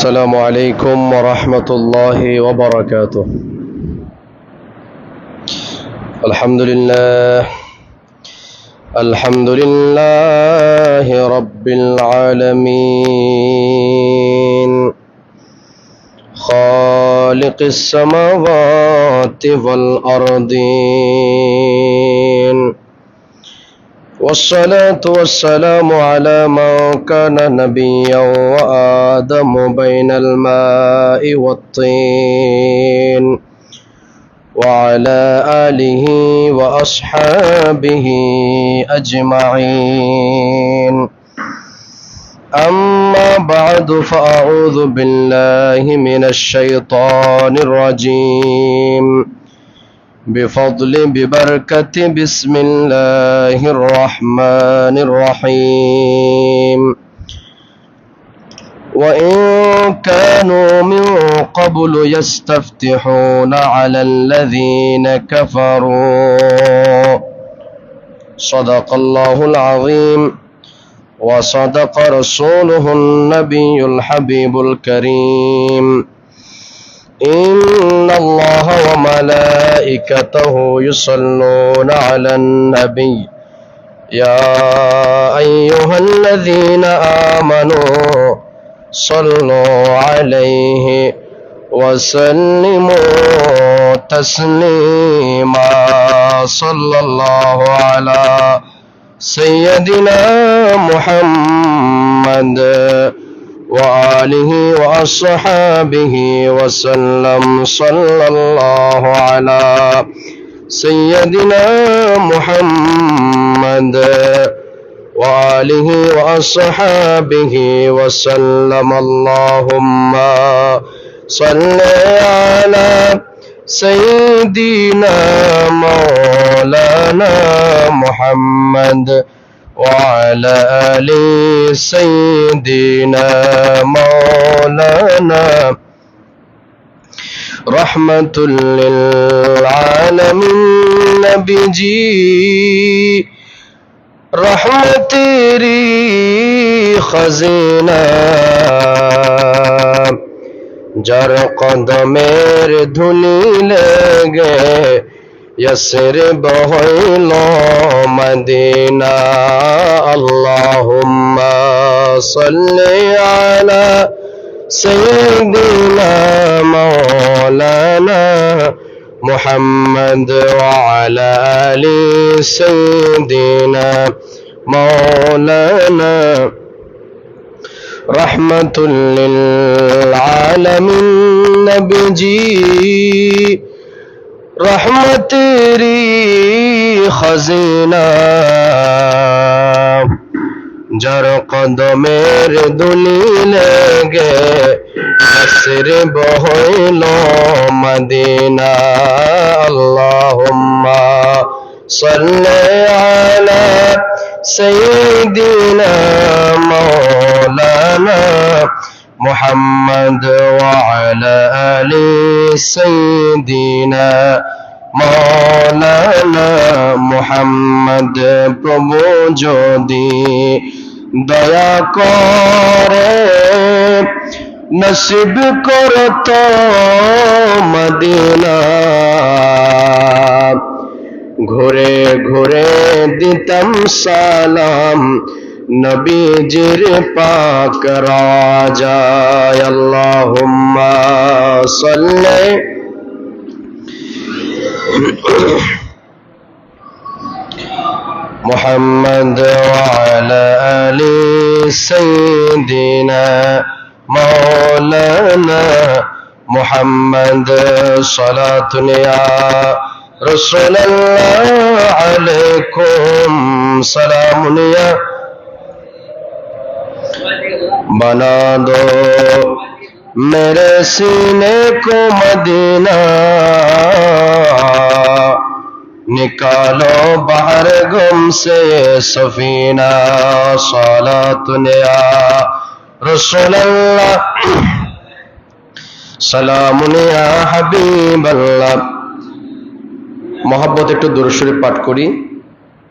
السلام عليكم ورحمة الله وبركاته. الحمد لله رب العالمين خالق السماوات والأرضين، والصلاة والسلام على من كان نبيا وآدم بين الماء والطين، وعلى آله وأصحابه أجمعين. أما بعد، فأعوذ بالله من الشيطان الرجيم ببركة بسم الله الرحمن الرحيم. وإن كانوا من قبل يستفتحون على الذين كفروا. صدق الله العظيم وصدق رسوله النبي الحبيب الكريم. إن الله وملائكته يصلون على النبي يا أيها الذين آمنوا صلوا عليه وسلموا تسليما. صلى الله على سيدنا محمد وآله وأصحابه وسلم. صلى الله على سيدنا محمد وآله وأصحابه وسلم. اللهم صل على سيدنا مولانا محمد وعلى آل سيدنا مولانا. رحمة للعالمين نبی جی رحمت تیری خزینہ، جر قدمیر دھولی لگے یسرب ہইল مدینہ. اللہم صلی علی سیدنا مولانا محمد وعلى آل سيدنا مولانا. رحمة للعالمين نبی جی رحمت تیری خزینہ، جر قدمیر دھولی لگے یسرب ہইল مدینہ. اللہم صلی علی سیدنا مولانا محمد وعلى آل سيدنا مولانا محمد. প্রভু যদি দয়া করে নসিব করত মদিনা, ঘুরে ঘুরে দিতাম সালাম নবীজির পাক রাজায়. আল্লাহুম্মা সাল্লি মুহাম্মদ ওয়ালা আলি সাইয়্যিদিনা মাওলানা মুহাম্মদ. সালাতুন ইয়া রাসূলুল্লাহ আলাইকুম সালামুন ইয়া बना दो मेरे सीने को मदीना, निकालो बाहर गम से सफीना. सलातुन या रसूल अल्लाह सलामुन या हबीब अल्लाह. मोहब्बत একটু দুরূদ শরীফ পাঠ করি।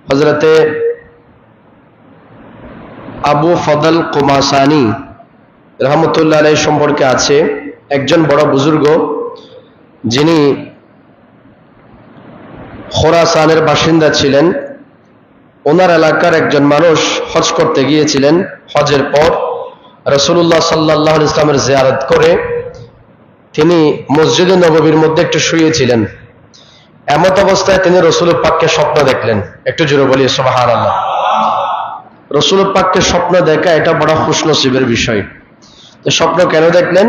হযরতে আবু ফদল কুমাসানি রহমতুল্লাহ আলাইহি সম্পর্কে আছে একজন বড় বুজুর্গ, যিনি খোরাসানের বাসিন্দা ছিলেন। ওনার এলাকার একজন মানুষ হজ করতে গিয়েছিলেন। হজের পর রাসূলুল্লাহ সাল্লাল্লাহু আলাইহি ওয়াসাল্লামের জিয়ারত করে তিনি মসজিদে নববীর মধ্যে একটু শুয়েছিলেন। এমত অবস্থায় তিনি রাসূল পাককে স্বপ্ন দেখলেন। একটু জোরে বলি সুবহানাল্লাহ। রাসূল পাককে স্বপ্ন দেখা এটা বড় খুশনসিবের বিষয়। তো স্বপ্ন কেন দেখলেন?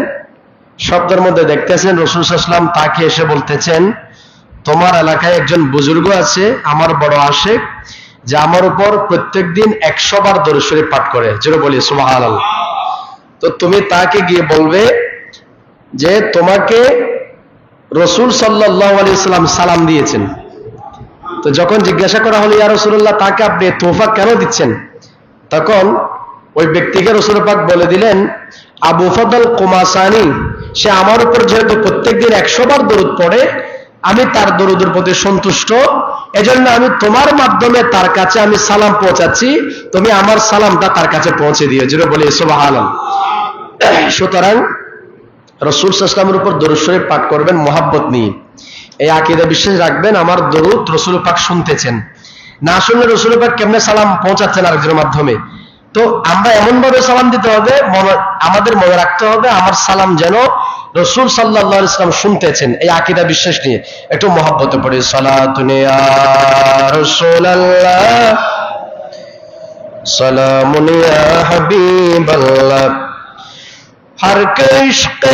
স্বপ্নের মধ্যে দেখতেছেন রাসূল সাল্লাল্লাহু আলাইহি ওয়াসাল্লাম তাকে এসে বলতেছেন, তোমার এলাকায় একজন বুজুর্গ আছে, আমার বড় আশেক, যে আমার উপর প্রত্যেকদিন 100 বার দরুদ শরীফ পাঠ করে। জোরে বলি সুবহানাল্লাহ। তো তুমি তাকে গিয়ে বলবে যে তোমাকে রাসূল সাল্লাল্লাহু আলাইহি ওয়াসাল্লাম সালাম দিয়েছেন। তো যখন জিজ্ঞাসা করা হলো, ইয়া রাসূলুল্লাহ, তাকে আপনি তোহফা কেন দিচ্ছেন? তখন ওই ব্যক্তিকে রাসূল পাক বলে দিলেন, আবু ফদল কুমাসানি, সে আমার উপর যেহেতু প্রত্যেকদিন 100 বার দরুদ পড়ে, আমি তার দরুদের প্রতি সন্তুষ্ট, এজন্য আমি তোমার মাধ্যমে তার কাছে আমি সালাম পৌঁছাচ্ছি, তুমি আমার সালামটা তার কাছে পৌঁছে দিও। জোরে বলি সুবহানাল্লাহ। সুতরাং রাসূল সাল্লাল্লাহু আলাইহি ওয়াসাল্লামের উপর দরুদ শরীফ পাঠ করবেন মুহাব্বত নিয়ে। এই আকীদা বিশ্বাস রাখবেন, আমার দরুদ রাসূল পাক শুনতেছেন, না শুনলে রাসূল পাক কেমনে সালাম পৌঁছাচ্ছেন আরেকজনের মাধ্যমে। তো আমরা এমন ভাবে সালাম দিতে হবে, আমাদের মনে রাখতে হবে আমার সালাম যেন রাসূল সাল্লাল্লাহু আলাইহি ওয়াসাল্লাম শুনতেছেন। এই আকীদা বিশ্বাস নিয়ে একটু মুহাব্বতে পড়ি, সালাতুন ইয়া রাসূলুল্লাহ, সালামুন ইয়া হাবিবাল্লাহ, हर के इश्क़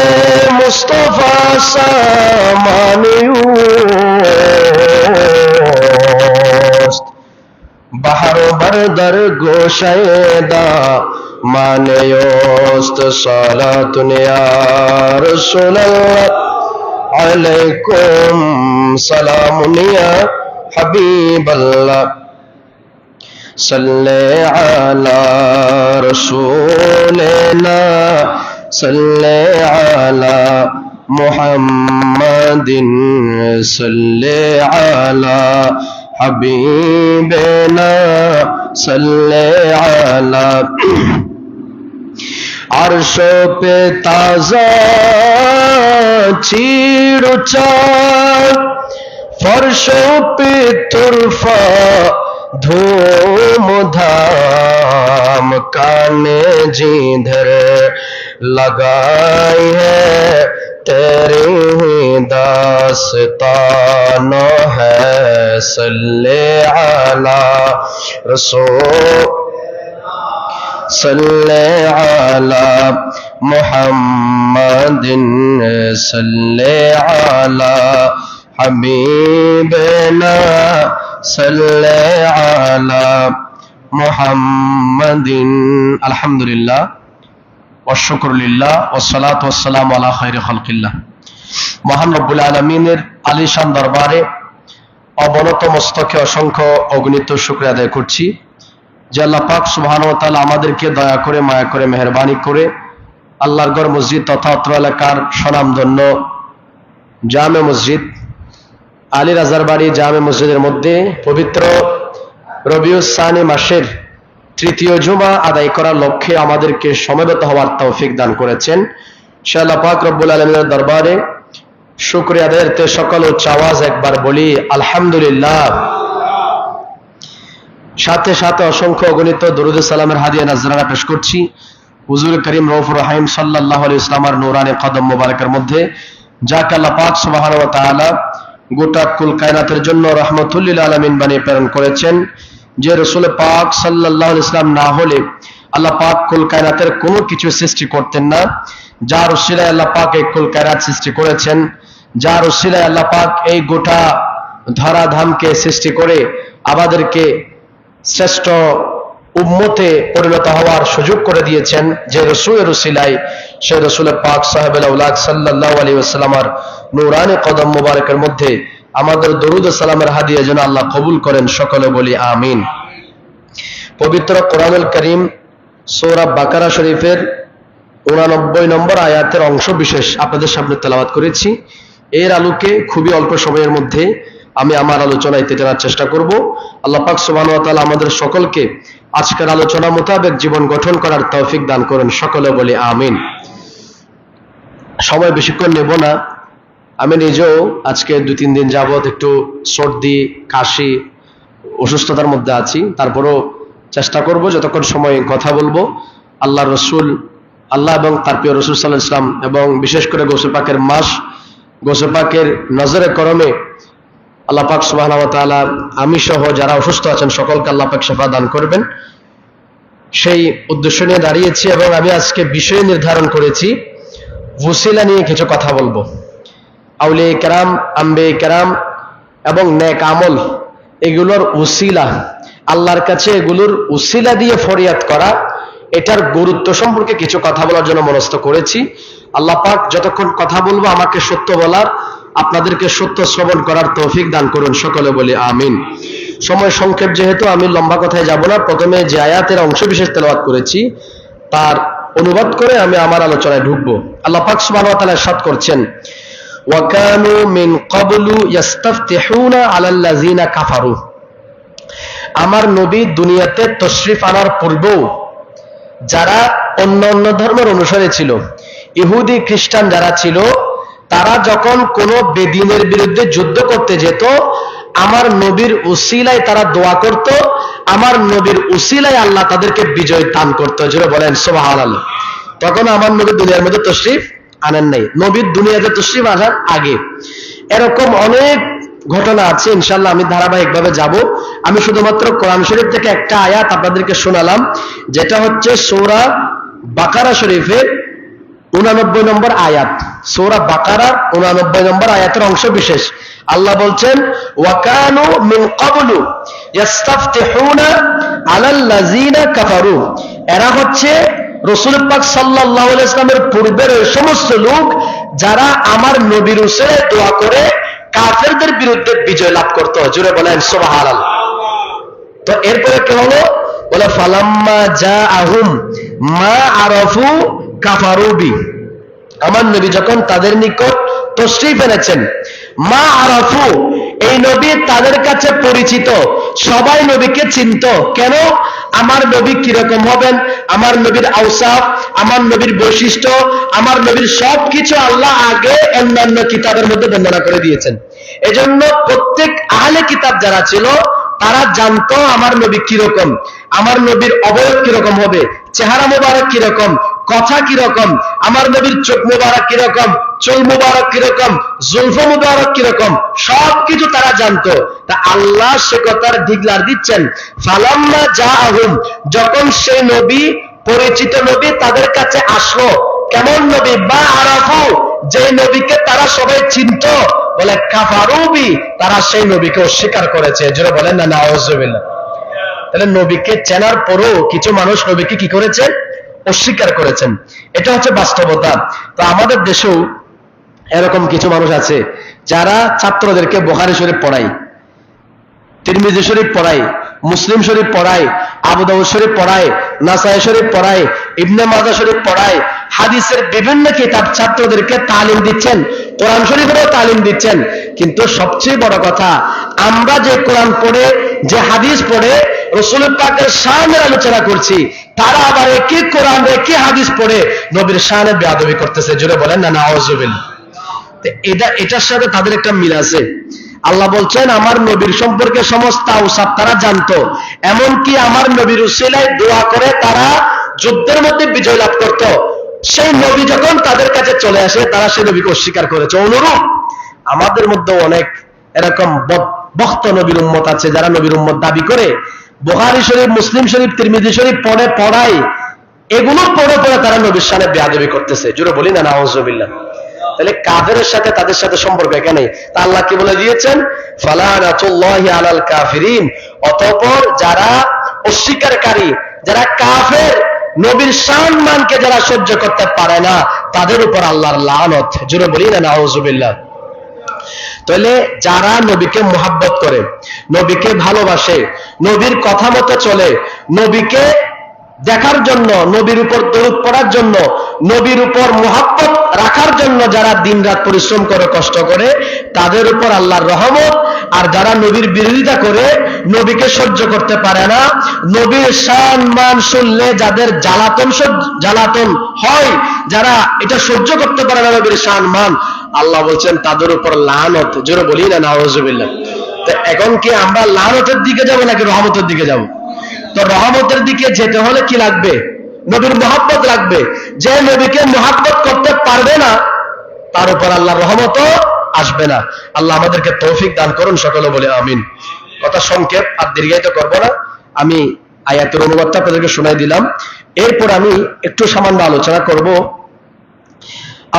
मुस्तफ़ा सामानियोस्त, बहर बरदर गोशैदा मानियोस्त, सलातुन या रसूलल्लाह अलैकुम सलामुन या हबीबल्लाह, सल्ले अला रसूलिना सल्ले अला मुहम्मदिन, सल्ले अला हबीबिना सल्ले अला। अर्शो पे ताज़ा चीड़ चाँद, फर्शों पे तुरफा धूम धाम, काने जिधर लगाई है तेरी ही दास्तान है, सल्ले अला रसूल, सल्ले अला मुहम्मदिन, सल्ले अला हबीबना, सल्ले अला मुहम्मदिन। अल्हम्दुलिल्लाह ওয়া শুকরুলিল্লাহ ওয়া সালাতু ওয়াস সালামু আলা খায়রি খালকিল্লাহ। মহান রব্বুল আলামিনের আলিশান দরবারে অবনত মস্তকে অসংখ্য অগণিত শুকরিয়া আদায় করছি যে আল্লাহ পাক সুবহানাহু ওয়া তাআলা আমাদেরকে দয়া করে, মায়া করে, মেহেরবানি করে আল্লাহর ঘর মসজিদ তথা অত্র এলাকার স্বনামধন্য জামে মসজিদ আলী রাজার বাড়ি জামে মসজিদের মধ্যে পবিত্র রবিউস সানি মাসের তৃতীয় জুমা আদায় করার লক্ষ্যে আমাদেরকে সমবেত হওয়ার তৌফিক দান করেছেন। সে আল্লাহ পাক রব্বুল আলামিনের দরবারে শুকরিয়া আদায়ের তে সকল উচ্চ আওয়াজ একবার বলি আলহামদুলিল্লাহ। সাথে সাথে অসংখ্য অগণিত দরুদ সালামের হাদিয়া নাজরানা পেশ করছি হুজুর করিম রউফুর রহিম সাল্লাল্লাহু আলাইহি ওয়াসাল্লামের নূরানি কদম মোবারকের মধ্যে, যাকে আল্লাহ পাক সুবহানাহু ওয়া তাআলা গোটা কুল কায়নাতের জন্য রাহমাতুল লিল আলামিন বানিয়ে প্রেরণ করেছেন। যে রাসূল পাক সাল্লাল্লাহু আলাইহি ওয়াসাল্লাম না হলে আল্লাহ পাক কুল কায়নাতের কোনো কিছু সৃষ্টি করতেন না। যার উসিলায় আল্লাহ পাক এই কুল কায়নাত সৃষ্টি করেছেন, যার উসিলায় আল্লাহ পাক এই গোটা ধরাধামকে সৃষ্টি করে আমাদেরকে শ্রেষ্ঠ উম্মতে পরিণত হওয়ার সুযোগ করে দিয়েছেন, যে রাসূলের উসিলায় সেই রাসূল পাক সাহেবুল আওলাদ সাল্লাল্লাহু আলাইহি ওয়াসাল্লামের নূরানি কদম মোবারকের মধ্যে আমাদের দরুদ ও সালামের হাদিয়া যেন আল্লাহ কবুল করেন, সকলে বলি আমিন। পবিত্র কোরআনুল কারীম সূরা বাকারা শরীফের 89 নম্বর আয়াতের অংশ বিশেষ আপনাদের সামনে তেলাওয়াত করেছি। এর আলোকে খুবই অল্প সময়ের মধ্যে আমি আমার আলোচনায় তেটার চেষ্টা করব। আল্লাহ পাক সুবহানাহু ওয়া তাআলা আমাদের সকলকে আজকের আলোচনা মোতাবেক জীবন গঠন করার তৌফিক দান করেন, সকলে বলি আমিন। সময় বেশিক্ষণ নেব না। আমি নিজেও আজকে 2-3 দিন যাবত একটু সর্দি, কাশি, অসুস্থতার মধ্যে আছি। তারপরও চেষ্টা করব যতক্ষণ সময় কথা বলবো আল্লাহ রসুল, আল্লাহ এবং তার প্রিয় রসুল সাল্লাল্লাহু আলাইহি ওয়াসাল্লাম এবং বিশেষ করে গোসল পাকের মাস, গোসল পাকের নজরে করমে আল্লাহ পাক সুবহানাহু ওয়া তাআলা আমি সহ যারা অসুস্থ আছেন সকলকে আল্লাহ পাক শিফা দান করবেন, সেই উদ্দেশ্য নিয়ে দাঁড়িয়েছি। এবং আমি আজকে বিষয় নির্ধারণ করেছি, ওসিলা নিয়ে কিছু কথা বলবো। আউলিয়া কেরাম, আম্বিয়া কেরাম এবং নেক আমল, এগুলোর ওসিলা, আল্লাহর কাছে এগুলোর ওসিলা দিয়ে ফরিয়াদ করা, এটার গুরুত্ব সম্পর্কে কিছু কথা বলার জন্য মনস্থ করেছি। আল্লাহ পাক যতক্ষণ কথা বলবো আমাকে সত্য বলার, আপনাদেরকে সত্য শ্রবণ করার তৌফিক দান করুন, সকলে বলি আমিন। সময় সংক্ষেপ যেহেতু আমি লম্বা কথায় যাব না। প্রথমে যে আয়াতের অংশ বিশেষ তেলাওয়াত করেছি তার অনুবাদ করে আমি আমার আলোচনায় ঢুকবো। আল্লাহ পাক সুবহানাহু ওয়া তাআলা ইরশাদ করছেন, ওয়া কানু মিন ক্বাবলু ইস্তাফতিহুনা আলাল্লাযিনা কাফারু। আমার নবী দুনিয়াতে তশরিফ আনার পূর্বেও যারা অন্য অন্য ধর্মের অনুসারী ছিল, ইহুদি খ্রিস্টান যারা ছিল, তারা যখন কোনো বেদিনের বিরুদ্ধে যুদ্ধ করতে যেত, আমার নবীর উসিলায় তারা দোয়া করত, আমার নবীর উসিলায় আল্লাহ তাদেরকে বিজয় দান করত। জোরে বলেন সুবহানাল্লাহ। তখন আমার নবী দুনিয়ার মধ্যে তশরিফ আনেন নাই, নবীর দুনিয়াতে তশরিফ আসার আগে। এরকম অনেক ঘটনা আছে, ইনশাআল্লাহ আমি ধারাবাহিকভাবে যাব। আমি শুধুমাত্র কোরআন শরীফ থেকে একটা আয়াত আপনাদেরকে শোনালাম, যেটা হচ্ছে সূরা বাকারা শরীফের 89 নম্বর আয়াত। সূরা বাকারার 89 নম্বর আয়াতের অংশ বিশেষ। আল্লাহ বলছেন, ওয়া কানু মিন ক্বাবলু ইস্তাফতিহুনা আলাল্লাযিনা কাফারু। এরা হচ্ছে রাসূল পাক সাল্লাল্লাহু আলাইহি ওয়াসাল্লামের পূর্বের ওই সমস্ত লোক যারা আমার নবীর উসিলায় দোয়া করে কাফেরদের বিরুদ্ধে বিজয় লাভ করত। জোরে বলেন সুবহানাল্লাহ। তো এরপরে কি হলো? বলে ফালাম্মা জাআহুম মা আরাফু কাফারু বি। আমার নবী যখন তাদের নিকট তশরিফ এনেছেন, মা আরাফু, এই নবী তাদের কাছে পরিচিত, সবাই নবীকে চিনত। কেন? আমার নবী কিরকম হবেন, আমার নবীর আওসাফ, আমার নবীর বৈশিষ্ট্য, আমার নবীর সবকিছু আল্লাহ আগে অন্যান্য কিতাবের মধ্যে বর্ণনা করে দিয়েছেন। এজন্য প্রত্যেক আহলে কিতাব যারা ছিল তারা জানতো আমার নবী কিরকম, আমার নবীর অবয়ব কিরকম হবে, চেহারা মোবারক কিরকম, কথা কিরকম, আমার নবীর চোখ মোবারক কিরকম, চুল মোবারক কিরকম, জুলফ মোবারক কিরকম, সবকিছু তারা জানতো। তা আল্লাহ সে কথার ডিক্লার দিচ্ছেন, ফালাম্মা জাআহুম, যখন সেই নবী, পরিচিত নবী তাদের কাছে আসলো। কেমন নবী? বা আরাফু, যে নবীকে তারা সবাই চিনত, বলে কাফারু বি, তারা সেই নবীকে অস্বীকার করেছে। জোরে বলেন না নাউযুবিল্লাহ। তাহলে নবীকে চেনার পরও কিছু মানুষ নবীকে কি করেছে? অস্বীকার করেছেন। এটা হচ্ছে বাস্তবতা। তো আমাদের দেশেও এরকম কিছু মানুষ আছে যারা ছাত্রদেরকে বুখারী শরীফ পড়ায়, তিরমিজি শরীফ পড়ায়, মুসলিম শরীফ পড়ায়, আবু দাউদ শরীফ পড়ায়, নাসাই শরীফ পড়ায়, ইবনে মাজাহ শরীফ পড়ায়, হাদিসের বিভিন্ন কিতাব ছাত্রদেরকে তালিম দিচ্ছেন, কোরআন শরীফেরও তালিম দিচ্ছেন। কিন্তু সবচেয়ে বড় কথা, আমরা যে কোরআন পড়ে, যে হাদিস পড়ে রাসূল পাকের শানের আলোচনা করছি, তারা আবার একই কোরআন, একই হাদিস পড়ে নবীর শানে বেয়াদবি করতেছে। জোরে বলেন না নাউযুবিল্লাহ। এটার সাথে তাদের একটা মিল আছে। আল্লাহ বলছেন, আমার নবীর সম্পর্কে সমস্ত আওসাফ তারা জানতো, এমনকি আমার নবীর উসিলায় দোয়া করে তারা যুদ্ধের মধ্যে বিজয় লাভ করত। সেই নবী যখন তাদের কাছে চলে আসে, তারা সেই নবীকে অস্বীকার করেছে। অনুরূপ আমাদের মধ্যে অনেক এরকম বক্ত নবীর উম্মত আছে যারা নবীর উম্মত দাবি করে বুখারী শরীফ, মুসলিম শরীফ, তিরমিজি শরীফ পড়ায়, এগুলো পড়ে তারা নবীর শানে বেয়াদবি করতেছে। জোরে বলি না নাউযুবিল্লাহ। তাহলে কাফেরের সাথে তাদের সাথে সম্পর্ক এখানে। তা আল্লাহ কি বলে দিয়েছেন? ফালানাতুল্লাহি আলাল কাফিরিন। অতঃপর যারা অস্বীকারী, যারা কাফের, নবীর সম্মানকে যারা সহ্য করতে পারে না, তাদের উপর আল্লাহর লানত। জোরে বলি না নাউযুবিল্লাহ। তাহলে যারা নবীকে মুহাব্বত করে, নবীকে ভালোবাসে, নবীর কথা মতো চলে, নবীকে দেখার জন্য, নবীর উপর দরুদ পড়ার জন্য, নবীর উপর মুহাব্বত রাখার জন্য যারা দিনরাত পরিশ্রম করে, কষ্ট করে, তাদের উপর আল্লাহর রহমত, আর যারা নবীর বিরোধিতা করে, নবীকে সহ্য করতে পারে না, নবীর শান মান শুনলে যাদের জ্বালাতন হয়, যারা এটা সহ্য করতে পারে না নবীর শান মান, আল্লাহ বলছেন তাদের উপর লানত। জোরে বলি না নাউযুবিল্লাহ। তো এখন কি আমরা লানতের দিকে যাব নাকি রহমতের দিকে যাব? তো রহমতের দিকে যেতে হলে কি লাগবে? নবীর মহব্বত লাগবে। যে নবীকে মহব্বত করতে পারবে না, তার উপর আল্লাহর রহমতও আসবে না। আল্লাহ আমাদেরকে তৌফিক দান করুন, সকলে বলে আমিন। কথা সংক্ষেপ, আর দীর্ঘায়িত করবো না। আমি আয়াতের অনুবাদটা আপনাদেরকে শোনাই দিলাম। এরপর আমি একটু সামান্য আলোচনা করব।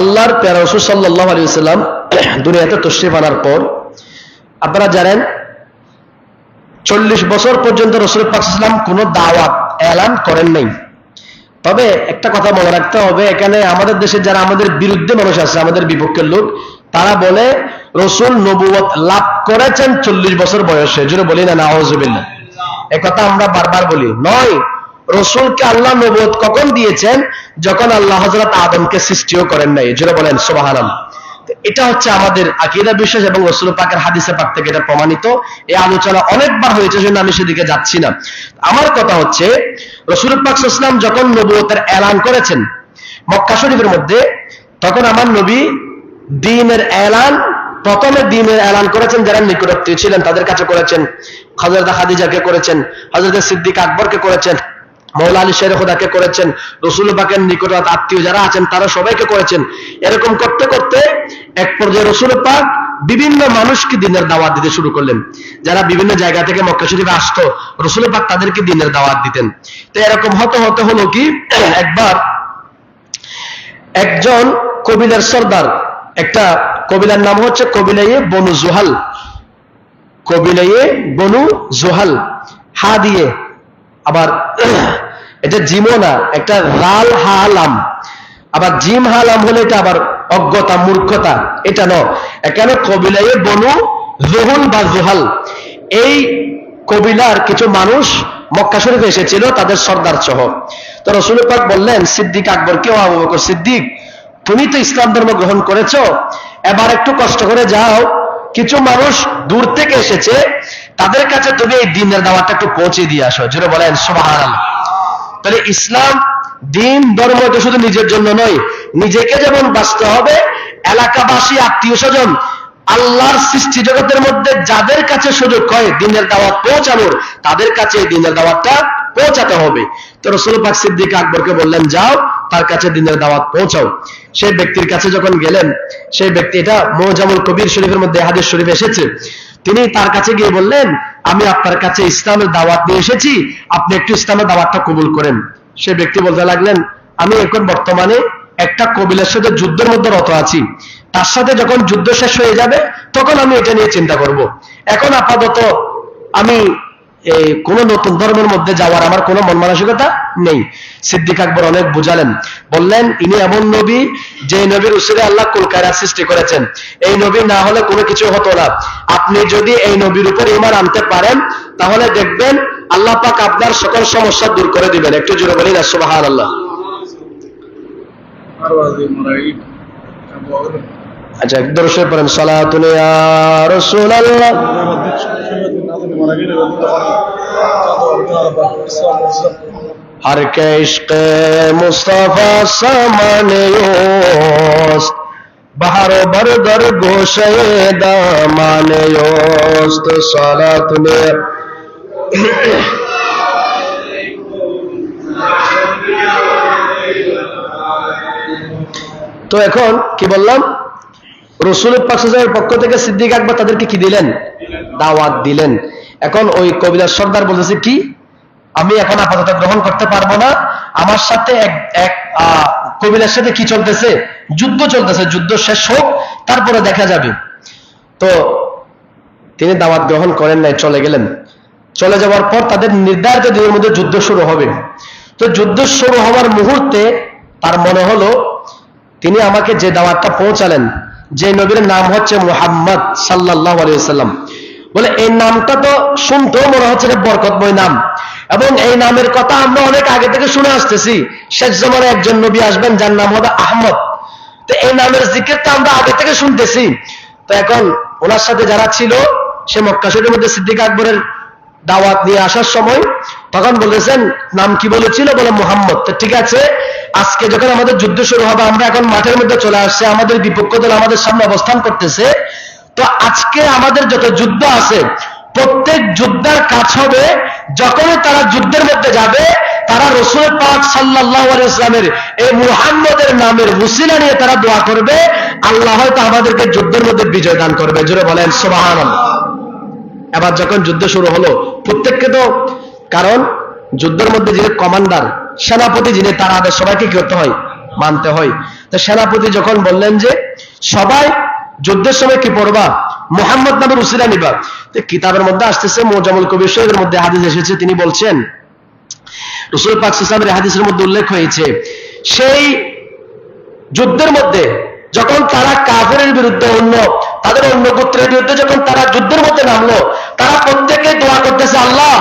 আল্লাহর প্যারা রাসূল সাল্লাল্লাহু আলাইহি ওয়াসাল্লাম দুনিয়াতে তাশরীফ আনার পর, আপনারা জানেন 40 বছর পর্যন্ত রাসূল পাক সাল্লাল্লাহু আলাইহি ওয়াসাল্লাম কোনো দাওয়াত এলান করেন নাই। তবে একটা কথা মনে রাখতে হবে, এখানে আমাদের দেশে যারা আমাদের বিরুদ্ধে মানুষ আছে, আমাদের বিপক্ষের লোক, তারা বলে রাসূল নবুয়ত লাভ করেছেন 40 বছর বয়সে। জোরে বলি না নাউযুবিল্লাহ। একথা আমরা বারবার বলি, নয়। রাসূলকে আল্লাহ নবুয়ত কখন দিয়েছেন? যখন আল্লাহ হযরত আদমকে সৃষ্টিও করেন নাই। জোরে বলেন সুবহানাল্লাহ। এটা হচ্ছে আমাদের আকীদা বিশ্বাস এবং রাসূল পাকের হাদিসে পাক থেকে এটা প্রমাণিত। এই আলোচনা অনেকবার হয়েছে, জন্য আমি সেদিকে যাচ্ছি না। আমার কথা হচ্ছে, রাসূল পাক সাল্লাল্লাহু আলাইহি ওয়াসাল্লাম যখন নবুয়তের এলান করেছেন মক্কা শরীফের মধ্যে, তখন আমার নবী দ্বীনের এলান, প্রথমে দ্বীনের এলান করেছেন যারা নিকটাত্মীয় ছিলেন তাদের কাছে করেছেন। হযরত খাদিজাকে করেছেন, হযরত সিদ্দিক আকবরকে করেছেন, মওলা আলী শের খুদাকে করেছেন, রাসূল পাকের নিকট আত্মীয় যারা আছেন তারা সবাইকে করেছেন। এরকম করতে করতে এক পর্যায়ে রাসূল পাক বিভিন্ন মানুষকে দ্বীনের দাওয়াত দিতে শুরু করলেন। যারা বিভিন্ন জায়গা থেকে মক্কা শরীফে আসতো, রাসূল পাক তাদেরকে দ্বীনের দাওয়াত দিতেন। তো এরকম হতে হতে হলো কি, একবার একজন কবিলার সর্দার, একটা কবিলার নাম হচ্ছে কবিলায়ে বনু জুহাল, কবিলায়ে বনু জুহাল, হা দিয়ে, আবার এটা জিমও না, একটা রাল হালাম, আবার জিম হালাম হলে এটা আবার অজ্ঞতা মূর্খতা, এটা নয়। এখানে কবিলায়ে বনু জুহুল বা জুহাল, এই কবিলার কিছু মানুষ মক্কা শরীফে এসেছিল তাদের সর্দার সহ। তো রাসূল পাক বললেন সিদ্দিক আকবরকে, ও আবু বকর সিদ্দিক, তুমি তো ইসলাম ধর্ম গ্রহণ করেছো, এবার একটু কষ্ট করে যাও, কিছু মানুষ দূর থেকে এসেছে, তাদের কাছে তুমি এই দ্বীনের দাওয়াতটা একটু পৌঁছে দিয়ে আসো। জোরে বলেন সুবহানাল্লাহ। তাহলে ইসলাম দ্বীন ধর্ম এটা শুধু নিজের জন্য নয়, নিজেকে যেমন বাঁচতে হবে, এলাকাবাসী আত্মীয় স্বজন আল্লাহর সৃষ্টি জগতের মধ্যে যাদের কাছে সুযোগ হয় দ্বীনের দাওয়াত পৌঁছানোর, তাদের কাছে এই দ্বীনের দাওয়াতটা পৌঁছাতে হবে। তো রাসূল পাক সিদ্দিক আকবরকে বললেন, যাও তার কাছে দ্বীনের দাওয়াত পৌঁছাও। সেই ব্যক্তির কাছে যখন গেলেন, সেই ব্যক্তি, এটা মুজামুল কবির শরীফের মধ্যে হাদিস শরীফ এসেছে, তিনি তার কাছে গিয়ে বললেন, আমি আপনার কাছে ইসলামের দাওয়াত নিয়ে এসেছি, আপনি একটু ইসলামের দাওয়াতটা কবুল করেন। সেই ব্যক্তি বলতে লাগলেন, আমি এখন বর্তমানে একটা কবিলার সাথে যুদ্ধের মধ্যে রত আছি, তার সাথে যখন যুদ্ধ শেষ হয়ে যাবে তখন আমি এটা নিয়ে চিন্তা করব। এখন আপাতত আমি কোন নতুন ধর্মের মধ্যে যাওয়ার আমার কোনো মন মানসিকতা নেই। সিদ্দিক আকবর অনেক বুঝালেন, বললেন, ইনি এমন নবী যে নবীর উসিলে আল্লাহ কুল কায়নাত সৃষ্টি করেছেন, এই নবী না হলে কোনো কিছু হতো না। আপনি যদি এই নবীর উপর ঈমান আনতে পারেন, তাহলে দেখবেন আল্লাহ পাক আপনার সকল সমস্যা দূর করে দিবেন। একটু জোরে বলি না সুবহানাল্লাহ। আচ্ছা, দরুদ পড়েন, সালাতুন ইয়া রাসূলুল্লাহ। हर के इश्क़ मुस्तफ़ा समानेयोस्त, बहर बरदर गोशे दामानेयोस्त, सालातुने। তো এখন কি বললাম, রাসূল পাক সাল্লাল্লাহু আলাইহি ওয়াসাল্লামের পক্ষ থেকে সিদ্দিক আকবর তাদেরকে কি দিলেন? দাওয়াত দিলেন। এখন ওই কবিলার সর্দার বলতেছে কি, আমি এখন আপাতত গ্রহণ করতে পারবো না, আমার সাথে এক কবিলার সাথে কি চলতেছে, যুদ্ধ চলতেছে, যুদ্ধ শেষ হোক তারপরে দেখা যাবে। তো তিনি দাওয়াত গ্রহণ করেন নাই, চলে গেলেন। চলে যাওয়ার পর তাদের নির্ধারিত দিনের মধ্যে যুদ্ধ শুরু হবে। তো যুদ্ধ শুরু হওয়ার মুহূর্তে তার মনে হলো, তিনি আমাকে যে দাওয়াতটা পৌঁছালেন, যে নবীর নাম হচ্ছে মুহাম্মদ সাল্লাল্লাহু আলাইহি ওয়াসাল্লাম, বলে এই নামটা তো শুনতেও মনে হচ্ছে যে বরকতময় নাম, এবং এই নামের কথা আমরা অনেক আগে থেকে শুনে আসতেছি, শেষ জামানায় একজন নবী আসবেন যার নাম হবে আহমদ। তো এই নামের জিকিরটা আমরা আগে থেকে শুনতেছি। তো এখন ওনার সাথে যারা ছিল সে মক্কা শরীফের মধ্যে সিদ্দিক আকবরের দাওয়াত নিয়ে আসার সময় তখন বলেছেন নাম কি বলেছিল, বলে মুহাম্মদ। তো ঠিক আছে, আজকে যখন আমাদের যুদ্ধ শুরু হবে, আমরা এখন মাঠের মধ্যে চলে আসছে, আমাদের বিপক্ষ দল আমাদের সামনে অবস্থান করতেছে, তো আজকে আমাদের যত যুদ্ধ আছে প্রত্যেক যুদ্ধের কাজ হবে যখনই তারা যুদ্ধের মধ্যে যাবে তারা রাসূল পাক সাল্লাল্লাহু আলাইহি ওয়াসাল্লামের এই মুহাম্মদের নামের ওসিলা নিয়ে তারা দোয়া করবে, আল্লাহ হয়তো আমাদেরকে যুদ্ধের মধ্যে বিজয় দান করবে। জোরে বলেন সুবহানাল্লাহ। এবার যখন যুদ্ধ শুরু হলো, প্রত্যেককে তো, কারণ যুদ্ধের মধ্যে যিনি কমান্ডার, সেনাপতি যিনি, তার আদেশ সবাইকে কি করতে হয়, মানতে হয়। তো সেনাপতি যখন বললেন যে সবাই যুদ্ধের সময় কি পড়বা, মুহাম্মদ নামের উসিলা নিবা, তো কিতাবের মধ্যে আসতেছে মুজামুল কবির শরীফের মধ্যে হাদিস এসেছে, তিনি বলছেন রাসূল পাক সাল্লাল্লাহু আলাইহি ওয়াসাল্লামের হাদিসের মধ্যে উল্লেখ হয়েছে সেই যুদ্ধের মধ্যে যখন তারা কাফেরের বিরুদ্ধে তাদের অন্য গোত্রের বিরুদ্ধে যখন তারা যুদ্ধের মধ্যে নামলো, তারা প্রত্যেকে দোয়া করতেছে, আল্লাহ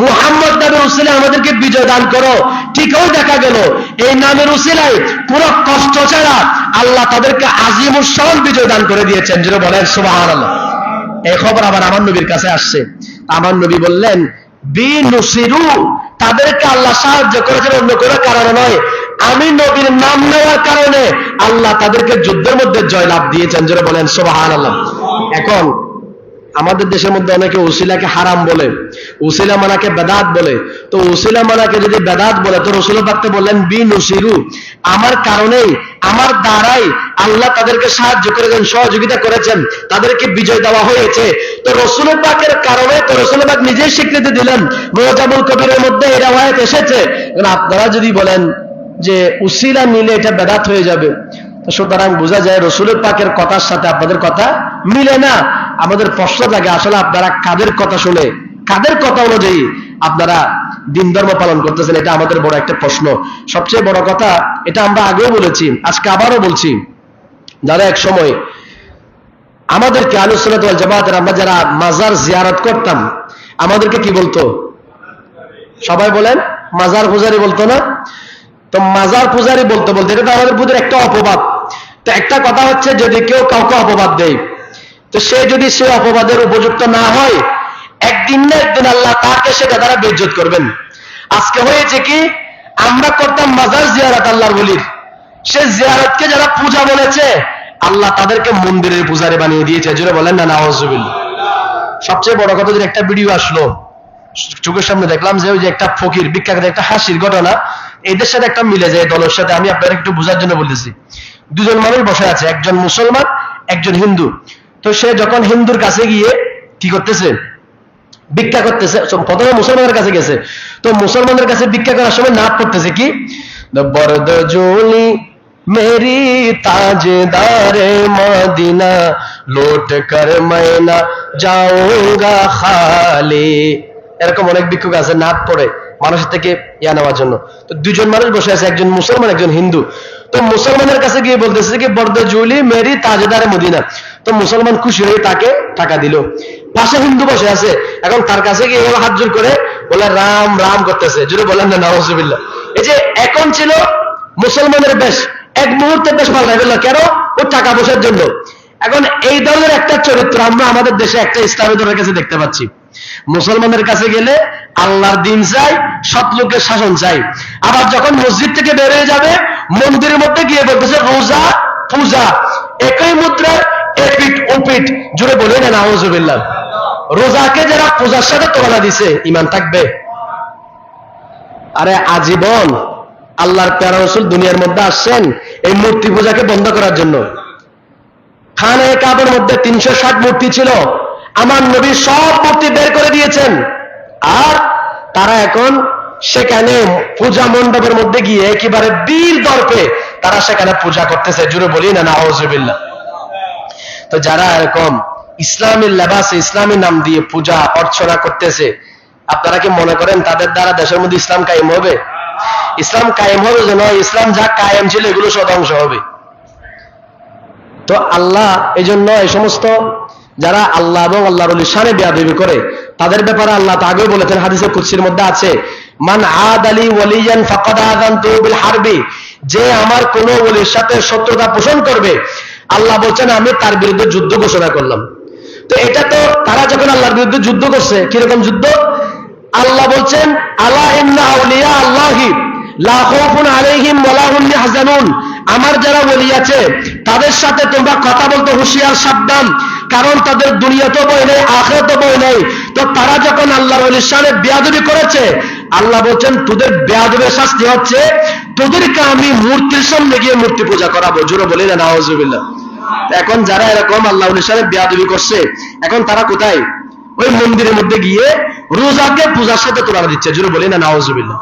মুহাম্মদ নামের উসিলায় আমাদেরকে বিজয় দান করো। ঠিকই দেখা গেল এই নামের উসিলায় পুরো কষ্ট ছাড়া আল্লাহ তাদেরকে আজিমুস শান বিজয় দান করে দিয়েছেন। যেটা বলেন সুবহানাল্লাহ। এই খবর আবার আমার নবীর কাছে আসছে, আমার নবী বললেন বিনুসিরু, তাদেরকে আল্লাহ সাহায্য করেছেন অন্য কোনো কারণে নয়, আমি নবীর নাম নেওয়ার কারণে আল্লাহ তাদেরকে যুদ্ধের মধ্যে জয়লাভ দিয়েছেন। যারা বলেন সুবহানাল্লাহ। এখন আমাদের দেশের মধ্যে অনেকে উসিলাকে হারাম বলে, উসিলা মানাকে বেদাত বলে। তো উসিলা মানাকে যদি বেদাত বলে, তো রাসূল পাক বললেন বিনুসিরু, আমার কারণেই, আমার দ্বারাই আল্লাহ তাদেরকে সাহায্য করেছেন, সহযোগিতা করেছেন, তাদেরকে বিজয় দেওয়া হয়েছে। তো রাসূল পাকের কারণে তো রাসূল পাক নিজেই স্বীকৃতি দিলেন, মুজামুল কবিরের মধ্যে এই রিওয়ায়াত এসেছে। আপনারা যদি বলেন যে উসিলা নিলে এটা বেদাত হয়ে যাবে, সুতরাং বোঝা যায় রাসূল পাকের কথার সাথে আপনাদের কথা মিলে না। আমাদের প্রশ্ন জাগে, আসলে আপনারা কাদের কথা শুনে, কাদের কথা অনুযায়ী আপনারা দিন ধর্ম পালন করতেছেন, এটা আমাদের বড় একটা প্রশ্ন। সবচেয়ে বড় কথা, এটা আমরা আগেও বলেছি, আজকে আবারও বলছি, যারা এক সময় আমাদেরকে আহলুস সুন্নাত ওয়াল জামাতের আমরা যারা মাজার জিয়ারত করতাম, আমাদেরকে কি বলতো? সবাই বলেন মাজার পূজারি বলতো না? তো মাজার পূজারি বলতে বলতে এটা তো আমাদের বুঝের একটা অপবাদ। তো একটা কথা হচ্ছে, যদি কেউ কাউকে অপবাদ দেয়, তো সে যদি সে অপবাদের উপযুক্ত না হয়, একদিন না একদিন আল্লাহ তাকে সেটা দ্বারা বেইজ্জত করবেন। আজকে হয়েছে কি, আমরা করতাম মাজার জিয়ারত আল্লাহর ওলির, সে জিয়ারতকে যারা পূজা বলেছে, আল্লাহ তাদেরকে মন্দিরের পূজারি বানিয়ে দিয়েছে। জোরে বলেন না নাউযুবিল্লাহ। সবচেয়ে বড় কথা, যদি একটা ভিডিও আসলো চোখের সামনে, দেখলাম যে ওই যে একটা ফকির ভিক্ষা করে, একটা হাসির ঘটনা, এদের সাথে একটা মিলে যায় দলের সাথে। আমি আপনারা একটু বোঝার জন্য বলতেছি। দুজন মানুষ বসে আছে, একজন মুসলমান একজন হিন্দু। তো সে যখন হিন্দুর কাছে গিয়ে কি করতেছে, ভিক্ষা করতেছে, প্রথমে মুসলমানের কাছে গেছে, তো মুসলমানের কাছে ভিক্ষা করার সময় নাচ পড়তেছে কি, বরদ জোলি মেরি তাজদারে মদিনা লোট কর ময়না যাऊंगा খালি। এরকম অনেক ভিক্ষুক আছে, নাচ পড়ে মানুষের থেকে ইয়া নেওয়ার জন্য। তো দুজন মানুষ বসে আছে, একজন মুসলমান একজন হিন্দু। তো মুসলমানের কাছে গিয়ে বলতেছে কি, বরদ জুলি মেরি তাজদারে মদিনা। তো মুসলমান খুশি হয়ে তাকে টাকা দিল। পাশে হিন্দু বসে আছে, এখন তার কাছে গিয়ে হাত জোর করে বলে রাম রাম করতেছে। জোরে বলেন না নাউযুবিল্লাহ। এই যে এখন ছিল মুসলমানের বেশ, এক মুহূর্তে বেশ পাল্টাই ফেলল, কেন? ও টাকা পয়সার জন্য। এখন এই ধরনের একটা চরিত্র আমরা আমাদের দেশে একটা ইসলামী দলের কাছে দেখতে পাচ্ছি। মুসলমানের কাছে গেলে আল্লাহর দিন চাই, সৎ লোকের শাসন চাই, আবার যখন মসজিদ থেকে বের হয়ে যাবে মন্দিরের মধ্যে গিয়ে বলতেছে রোজা পূজা, একই মুদ্রার এপিট ওপিট। জুড়ে বলে না নাউযুবিল্লাহ। রোজাকে যারা পূজার সাথে তুলনা দিছে, ঈমান থাকবে? আরে আজীবন আল্লাহর প্যারা রাসূল দুনিয়ার মধ্যে আসছেন এই মূর্তি পূজাকে বন্ধ করার জন্য। খানে কাবার মধ্যে 360 মূর্তি ছিল, আমার নবী সব মূর্তি বের করে দিয়েছেন, আর তারা এখন সেখানে পূজা মণ্ডপের মধ্যে গিয়ে একেবারে বীর দর্পে তারা সেখানে পূজা করতেছে। জুড়ে বলি না নাউযুবিল্লাহ। তো যারা এরকম ইসলামের লেবাসে ইসলামী নাম দিয়ে পূজা অর্চনা করতেছে, আপনারা কি মনে করেন তাদের দ্বারা দেশের মধ্যে ইসলাম কায়েম হবে? ইসলাম কায়েম হবে যেন, ইসলাম যা কায়েম ছিল এগুলো সব ধ্বংস হবে। তো আল্লাহ এই জন্য এই সমস্ত যারা আল্লাহ এবং আল্লাহর ওলির শানে বেয়াদবি করে, তাদের ব্যাপারে আল্লাহ তো আগেও বলেছেন, হাদিসে কুদসির মধ্যে আছে, মান আদালি ওয়ালিয়ান ফাকাদ আযানতু বিল হারবি, যে আমার কোন ওলির সাথে শত্রুতা পোষণ করবে, আল্লাহ বলছেন আমি তার বিরুদ্ধে যুদ্ধ ঘোষণা করলাম। তো এটা তো তারা যখন আল্লাহর বিরুদ্ধে যুদ্ধ করছে, কিরকম যুদ্ধ? আল্লাহ বলছেন আলা ইন্না আউলিয়া আল্লাহি লা খাউফুন আলাইহিম ওয়া লা হুম ইয়াহজানুন, আমার যারা ওলি আছে তাদের সাথে তোমরা কথা বলতে হুঁশিয়ার, সাবধান, কারণ তাদের দুনিয়াতেও ভয় নেই, আখিরাতেও ভয় নেই। তো তারা যখন আল্লাহর ওলির সামনে বেয়াদবি করেছে, আল্লাহ বলছেন তোদের বেয়াদবের শাস্তি হচ্ছে তোদেরকে আমি মূর্তির সামনে গিয়ে মূর্তি পূজা করাবো। জোরে বলি না নাউজুবিল্লাহ। এখন যারা এরকম আল্লাহ ওলির সামনে বেয়াদবি করছে, এখন তারা কোথায়? ওই মন্দিরের মধ্যে গিয়ে রোজাকে পূজার সাথে তুলনা দিচ্ছে। জোরে বলি না নাউজুবিল্লাহ।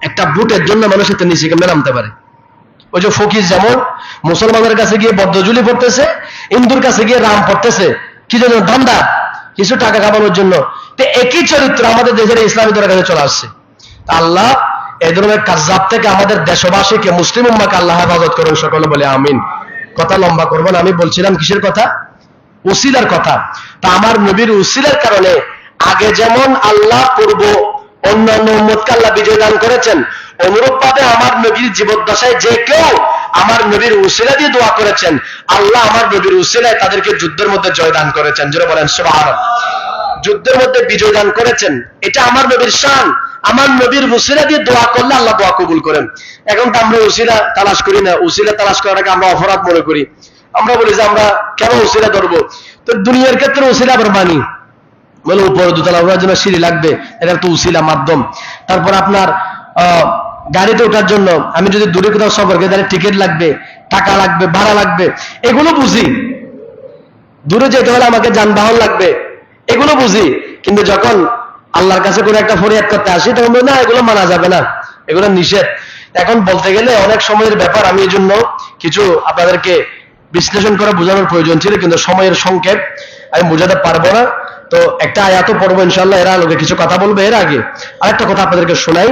একটা বুটের জন্য মানুষের নিচে কেমনে নামতে পারে? ওই যে ফকির যেমন মুসলমানের কাছে গিয়ে বদ্ধজুলি পড়তেছে, হিন্দুর কাছে গিয়ে রাম পড়তেছে, কি জন্য? ধান্দা, কিছু টাকা কামানোর জন্য। তো একই চরিত্র আমাদের দেশের ইসলামী দলের কাছে চলে আসছে। আল্লাহ এই ধরনের কাযযাব থেকে আমাদের দেশবাসীকে, মুসলিম উম্মাহকে আল্লাহ হেফাজত করুন, সকলে বলে আমিন। কথা লম্বা করবো না, আমি বলছিলাম কিসের কথা? উসিলার কথা। তা আমার নবীর উসিলার কারণে আগে যেমন আল্লাহ পূর্ব অন্যান্য উম্মতকে আল্লাহ বিজয় দান করেছেন, অনুরূপ ভাবে আমার নবীর জীবদ্দশায় যে কেউ আমার নবীর উসিলা দিয়ে দোয়া করেছেন, আল্লাহ আমার নবীর উসিলায় তাদেরকে যুদ্ধের মধ্যে জয় দান করেছেন। যারা বলেন সুবহানাল্লাহ। যুদ্ধের মধ্যে বিজয় দান করেছেন, এটা আমার নবীর শান। আমার নবীর উসিলা দিয়ে দোয়া করলে আল্লাহ দোয়া কবুল করেন। এখন তো আমরা উসিলা তালাশ করি না, উসিলা তালাশ করাটাকে আমরা অপরাধ মনে করি। আমরা বলি যে আমরা কেন উসিলা ধরবো? তো দুনিয়ার ক্ষেত্রে উসিলা আবার মানি, বলে উপরে দোতলা ওঠার জন্য সিঁড়ি লাগবে, এটা তো উসিলা মাধ্যম। তারপর আপনার গাড়িতে ওঠার জন্য আমি যদি দূরে কোথাও সফর করি তাহলে টিকিট লাগবে, টাকা লাগবে, ভাড়া লাগবে, এগুলো বুঝি। দূরে যেতে হলে আমাকে যানবাহন লাগবে, এগুলো বুঝি। কিন্তু যখন আল্লাহর কাছে কোনো একটা ফরিয়াদ করতে আসি তখন বলি না, এগুলো মানা যাবে না, এগুলো নিষেধ। এখন বলতে গেলে অনেক সময়ের ব্যাপার, আমি এই জন্য কিছু আপনাদেরকে বিশ্লেষণ করে বোঝানোর প্রয়োজন ছিল, কিন্তু সময়ের সংক্ষেপ আমি বোঝাতে পারবো না। তো একটা আয়াতও পড়বো ইনশাআল্লাহ, এর আলোকে কিছু কথা বলবো। এর আগে আরেকটা কথা আপনাদেরকে শোনাই।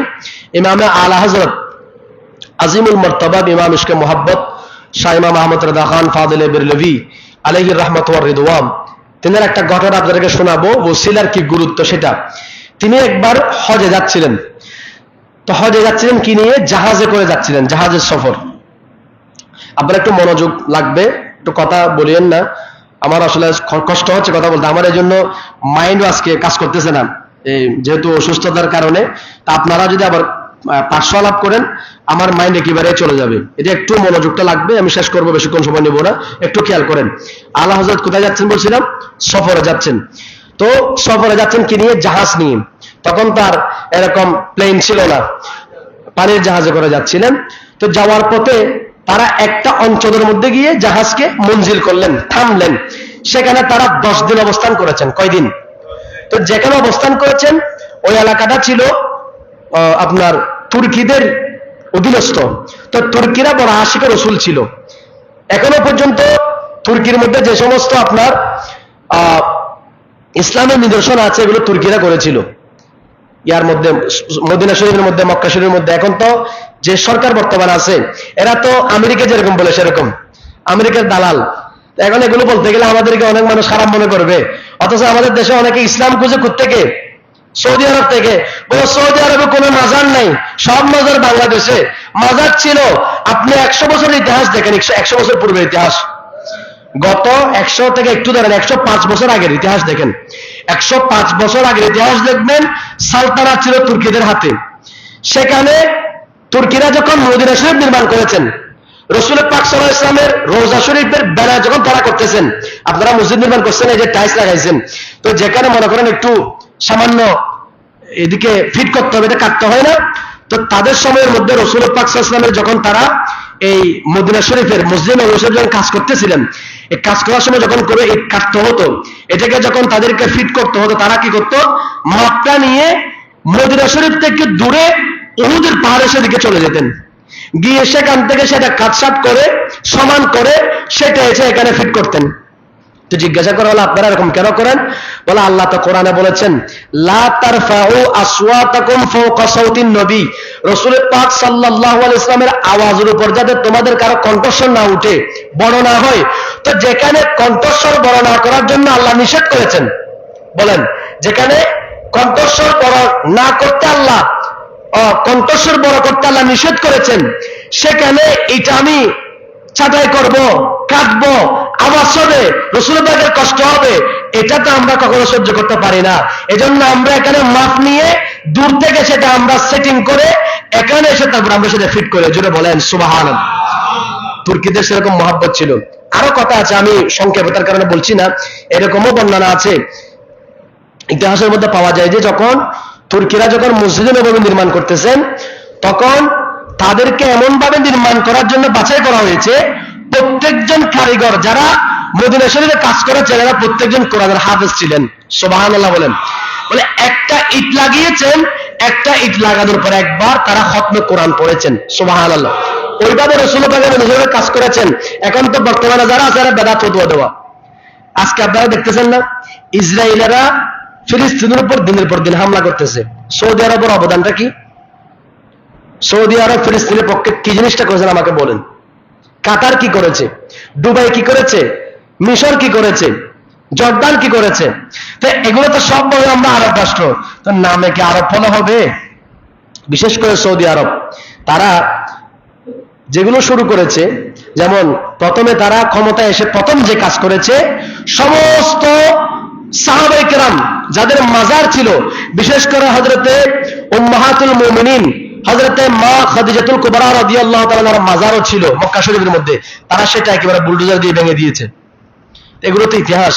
ইমামে আলা হযরত আজিমুল মারতাবা ইমাম ইশকে মুহাব্বত শাহ ইমাম আহমদ রেদা খান ফাদিলে বেরলভি আলাইহি রাহমাতু ওয়া রিদওয়ান, তিনার একটা ঘটনা আপনাদেরকে শোনাবো, ওসিলার কি গুরুত্ব সেটা। তিনি একবার হজে যাচ্ছিলেন। তো হজে যাচ্ছিলেন কি নিয়ে? জাহাজে করে যাচ্ছিলেন, জাহাজের সফর। আপনার একটু মনোযোগ লাগবে, একটু কথা বলিয়েন না, আমার আসলে কষ্ট হচ্ছে কথা বলতে। আমার এই জন্য মাইন্ডও আজকে কাজ করতেছে না, যেহেতু অসুস্থতার কারণে। তা আপনারা যদি আবার পার্শ্ব আলাপ করেন আমার মাইন্ড একেবারে চলে যাবে। এটা একটু মনোযোগটা লাগবে, আমি শেষ করবো, বেশিক্ষণ সময় নেবো না, একটু খেয়াল করেন। আলা হযরত কোথায় যাচ্ছেন বলছিলাম? সফরে যাচ্ছেন। তো সফরে যাচ্ছেন কি নিয়ে? জাহাজ নিয়ে। তখন তার এরকম প্লেন ছিল না, পানির জাহাজে করে যাচ্ছিলেন। তো যাওয়ার পথে তারা একটা অঞ্চলের মধ্যে গিয়ে জাহাজকে মঞ্জিল করলেন, থামলেন। সেখানে তারা 10 দিন অবস্থান করেছেন। কয়দিন? তো যেখানে অবস্থান করেছেন ওই এলাকাটা ছিল আপনার তুর্কিদের অধীনস্থ। তো তুর্কিরা বড় আশিকের রসুল ছিল। এখনো পর্যন্ত তুর্কির মধ্যে যে সমস্ত আপনার ইসলামের নিদর্শন আছে এগুলো তুর্কিরা করেছিল। ইয়ার মধ্যে মদিনা শরীফের মধ্যে, মক্কা শরীফের মধ্যে। এখন তো যে সরকার বর্তমান আছে এরা তো আমেরিকা যেরকম বলে সেরকম, আমেরিকার দালাল। এখন এগুলো বলতে গেলে আমাদেরকে অনেক মানুষ খারাপ মনে করবে, অথচ আমাদের দেশে অনেকে ইসলাম খুঁজে থেকে সৌদি আরব থেকে। বলে সৌদি আরবে কোনো মাজার নাই, সব মাজার বাংলাদেশে। মাজার ছিল, আপনি 100 বছরের ইতিহাস দেখেন, 100 বছর পূর্বের ইতিহাস, গত 100 থেকে একটু ধরেন 105 বছর আগের ইতিহাস দেখেন। 105 বছর আগের ইতিহাস দেখবেন, সালতানাত ছিল তুর্কিদের হাতে। সেখানে তুর্কিরা যখন মদিনা শরীফ নির্মাণ করেছেন, রাসূল পাক সাল্লাল্লাহু আলাইহি ওয়াসাল্লামের রওজা শরীফের ব্যানার যখন তারা করতেছেন, আপনারা মসজিদ নির্মাণ করছেন, এই যে টাইলস লাগাইছেন, তো যেখানে মনে করেন একটু সামান্য এদিকে ফিট করতে হবে, এটা কাটতে হয় না। তো তাদের সময়ের মধ্যে রাসূল পাক সাল্লাল্লাহু আলাইহি ওয়াসাল্লামের যখন তারা এই মদিনা শরীফের মসজিদ নববী শরীফ যখন কাজ করতেছিলেন, এই কাজ করার সময় যখন করে এই কাটতে হতো, এটাকে যখন তাদেরকে ফিট করতে হতো, তারা কি করতো? মাপটা নিয়ে মদিনা শরীফ থেকে দূরে উহুদের পাহাড়ের সেদিকে চলে যেতেন, গিয়ে সেখান থেকে সেটা কাটসাট করে সমান করে সেটা এসে এখানে ফিট করতেন। তো জিজ্ঞাসা করা হলো আপনারা এরকম কেন করেন? বলে আল্লাহ তো কোরআনে বলেছেন লা তারফাউ আসওয়াতাকুম ফাওকা সাউতিন নবী, রাসূল পাক সাল্লাল্লাহু আলাইহি ওয়াসাল্লামের আওয়াজের উপর যাতে তোমাদের কারো কণ্ঠস্বর না উঠে, বড় না হয়। তো যেখানে কণ্ঠস্বর বড় না করার জন্য আল্লাহ নিষেধ করেছেন, বলেন যেখানে কণ্ঠস্বর বড় না করতে আল্লাহ, কণ্ঠস্বর বড় করতে আল্লাহ নিষেধ করেছেন, সেখানে এটা আমি ছাঁটাই করব, কাটবো, আওয়াজ হবে, রাসূল পাকের কষ্ট হবে, এটা তো আমরা কখনো সহ্য করতে পারি না। এজন্য আমরা এখানে মাপ নিয়ে দূর থেকে সেটা আমরা সেটিং করে এখানে এসে তারপর আমরা সেটা ফিট করে জুড়ে বলেন সুবহানাল্লাহ। তুর্কিদের সেরকম মহব্বত ছিল। আরো কথা আছে, আমি সংক্ষেপতার কারণে বলছি না। এরকমও বর্ণনা আছে ইতিহাসের মধ্যে পাওয়া যায় যে যখন তুর্কিরা যখন মসজিদে নববী নির্মাণ করতেছেন, তখন তাদেরকে এমন ভাবে নির্মাণ করার জন্য বাছাই করা হয়েছে, প্রত্যেকজন কারিগর যারা মদিনা শরীফে কাজ করেছেন এরা প্রত্যেকজন কোরআনের হাফেজ ছিলেন। সুবহানাল্লাহ বলেন। বলে একটা ইট লাগিয়েছেন, একটা ইট লাগানোর পর একবার তারা খতমে কোরআন পড়েছেন। সুবহানাল্লাহ। ওইভাবে রাসূল পাকের নিজেরা কাজ করেছেন। এখন তো বর্তমানে যারা আছে এরা বেদাত ফতোয়া দেওয়া। আজকে আপনারা দেখতেছেন না, ইসরায়েলেরা ফিলিস্তিনের উপর দিনের পর দিন হামলা করতেছে। সৌদি আরবের অবদানটা কি? সৌদি আরব ফিলিস্তিনের পক্ষে কি জিনিসটা করেছেন আমাকে বলেন। কাতার কি করেছে? দুবাই কি করেছে? মিশর কি করেছে? জর্দান কি করেছে? তো এগুলো তো সব বলে আমরা আরব রাষ্ট্র, তো নামে কি আরব বলা হবে? বিশেষ করে সৌদি আরব তারা যেগুলো শুরু করেছে, যেমন প্রথমে তারা ক্ষমতায় এসে প্রথম যে কাজ করেছে, সমস্ত সাহাবায়ে কেরাম যাদের মাজার ছিল, বিশেষ করে হযরতে উম্মাহাতুল মুমিনিন হযরতে মা খাদিজাতুল কুবরা রাদিয়াল্লাহু তাআলার মাজারও ছিল মক্কা শরীফের মধ্যে, তারা সেটা একেবারে বুলডোজার দিয়ে ভেঙে দিয়েছে। এগুলো তো ইতিহাস।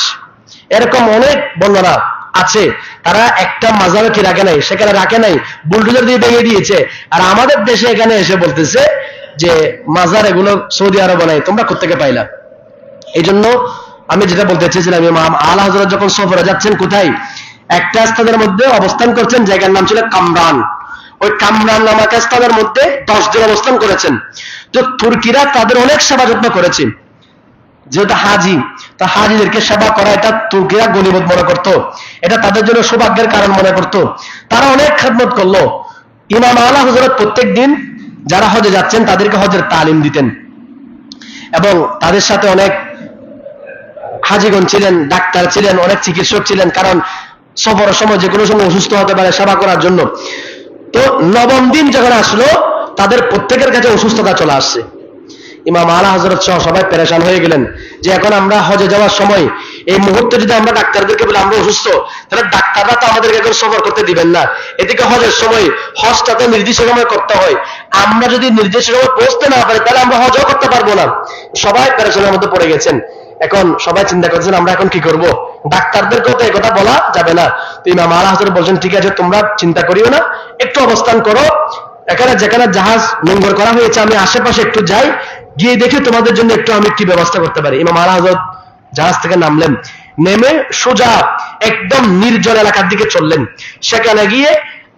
এরকম অনেক বর্ণনা আছে, তারা একটা মাজারও কি রাখে নাই, সেখানে রাখে নাই, বুলডোজার দিয়ে ভেঙে দিয়েছে। আর আমাদের দেশে এখানে এসে বলতেছে যে মাজার এগুলো সৌদি আরব নাই, তোমরা কোত্থেকে পাইলা? এই জন্য আমি যেটা বলতে চেয়েছিলাম, ইমাম আলা হযরত যখন সফরে যাচ্ছেন, কোথায় একটা স্থানের মধ্যে অবস্থান করছেন, জায়গার নাম ছিল কামরান। ওই কামরান নামক স্থানের মধ্যে 10 দিন অবস্থান করেছেন। তো তুর্কিরা তাদের অনেক সেবা যত্ন করেছে, যেহেতু হাজি, তা হাজিদেরকে সেবা করা এটা তুর্কিরা গনিমত মনে করত, এটা তাদের জন্য সৌভাগ্যের কারণ মনে করত। তারা অনেক খেদমত করলো। ইমাম আলা হযরত প্রত্যেক দিন যারা হজে যাচ্ছেন তাদেরকে হজের তালিম দিতেন, এবং তাদের সাথে অনেক হাজিগণ ছিলেন, ডাক্তার ছিলেন, অনেক চিকিৎসক ছিলেন, কারণ সফরের সময় যে কোনো সময় অসুস্থ হতে পারে, সেবা করার জন্য। তো 9ম দিন যখন আসলো, তাদের প্রত্যেকের কাছে অসুস্থতা চলে আসছে। ইমাম আলা হযরত সহ সবাই পেরেশান হয়ে গেলেন যে এখন আমরা হজে যাওয়ার সময় এই মুহূর্তে যদি আমরা ডাক্তারদেরকে বলি আমরা অসুস্থ, তাহলে ডাক্তাররা তো আমাদেরকে এখন সফর করতে দিবেন না। এদিকে হজের সময় হজটা তো নির্দিষ্ট সময় করতে হয়, আমরা যদি নির্দিষ্ট সময় পৌঁছতে না পারি তাহলে আমরা হজও করতে পারবো না। সবাই পেরেশানের মধ্যে পড়ে গেছেন। এখন সবাই চিন্তা করছেন আমরা এখন কি করব, ডাক্তারদেরকেও তো এই কথা বলা যাবে না। তো ইমাম আলা হযরত বলছেন ঠিক আছে, তোমরা চিন্তা করিও না, একটু অবস্থান করো, এখানে যেখানে জাহাজ নোঙ্গর করা হয়েছে আমি আশেপাশে একটু যাই, গিয়ে দেখি তোমাদের জন্য একটু আমি কি ব্যবস্থা করতে পারি। ইমাম আলা হযরত জাহাজ থেকে নামলেন, নেমে সোজা একদম নির্জন এলাকার দিকে চললেন। সেখানে গিয়ে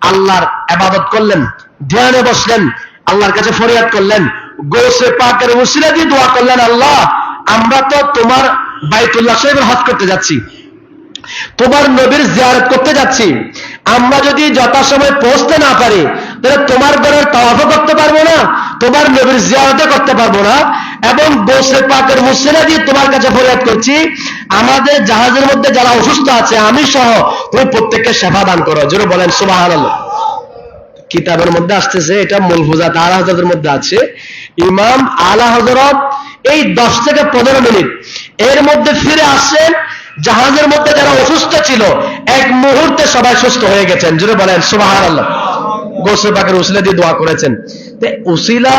আল্লাহর ইবাদত করলেন, ধ্যানে বসলেন, আল্লাহর কাছে ফরিয়াদ করলেন, গৌসে পাকের ওসিলা দিয়ে দোয়া করলেন, আল্লাহ আমরা তো তোমার বাইতুল্লাহ শরীফের হজ করতে যাচ্ছি, তোমার নবীর জিয়ারত করতে যাচ্ছি, আমরা যদি যথাসময় পৌঁছতে না পারি তাহলে তোমার ঘরের তাওয়াফও করতে পারবো না, তোমার নবীর জিয়ারতও করতে পারবো না, এবং গৌসে পাকের মুসিলা দিয়ে তোমার কাছে ফরিয়াদ করছি, আমাদের জাহাজের মধ্যে যারা অসুস্থ আছে আমি সহ তুমি প্রত্যেককে সেবা দান করো। জোরে বলেন সুবহানাল্লাহ। কিতাবের মধ্যে আসতেছে, এটা মুলফুজাত আলা হযরতের মধ্যে আছে, ইমাম আলা হযরত এই 10 থেকে 15 মিনিট এর মধ্যে ফিরে আসেন, জাহাজের মধ্যে যারা অসুস্থ ছিল এক মুহূর্তে সবাই সুস্থ হয়ে গেছেন। জোরে বলেন সুবহানাল্লাহ। গোসল পাকের উসিলা দিয়ে দোয়া করেছেন। তো উসিলা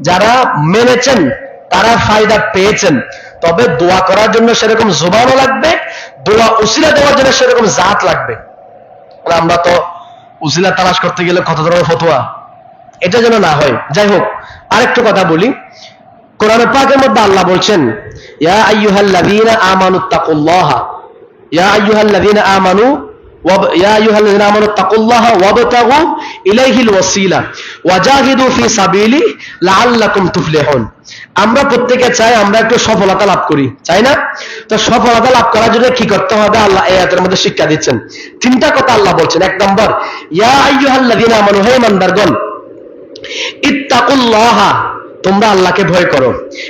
যারা মেনেছেন তারা ফায়দা পেয়েছেন, তবে দোয়া করার জন্য সেরকম জবানও লাগবে, দোয়া উসিলা দেওয়ার জন্য সেরকম জাত লাগবে। আমরা তো উসিলা তালাশ করতে গেলে কত ধরনের ফতোয়া, এটা যেন না হয়। যাই হোক, আরেকটু কথা বলি। কোরআন পাকের মধ্যে আল্লাহ বলছেন ইয়া আইয়ুহাল্লাযীনা আমানুত্তাকুল্লাহা, ইয়া আইয়ুহাল্লাযীনা আমানু ইয়া আইয়ুহাল্লাযীনা আমানুত্তাকুল্লাহা ওয়াবতাগু ইলাইহিল ওয়াসিলা ওয়াজাহিদু ফি সাবিলি লাআল্লাকুম তুফলিহুন। আমরা প্রত্যেকে চাই আমরা একটু সফলতা লাভ করি, চাই না? তো সফলতা লাভ করার জন্য কি করতে হবে আল্লাহ এই আয়াতের মধ্যে শিক্ষা দিচ্ছেন। 3টা কথা আল্লাহ বলছেন। 1 নম্বর, ইয়া আইয়ুহাল্লাযীনা আমানু, হে ইমানদারগণ, ইত্তাকুল্লাহা, তোমরা আল্লাহকে ভয় করো।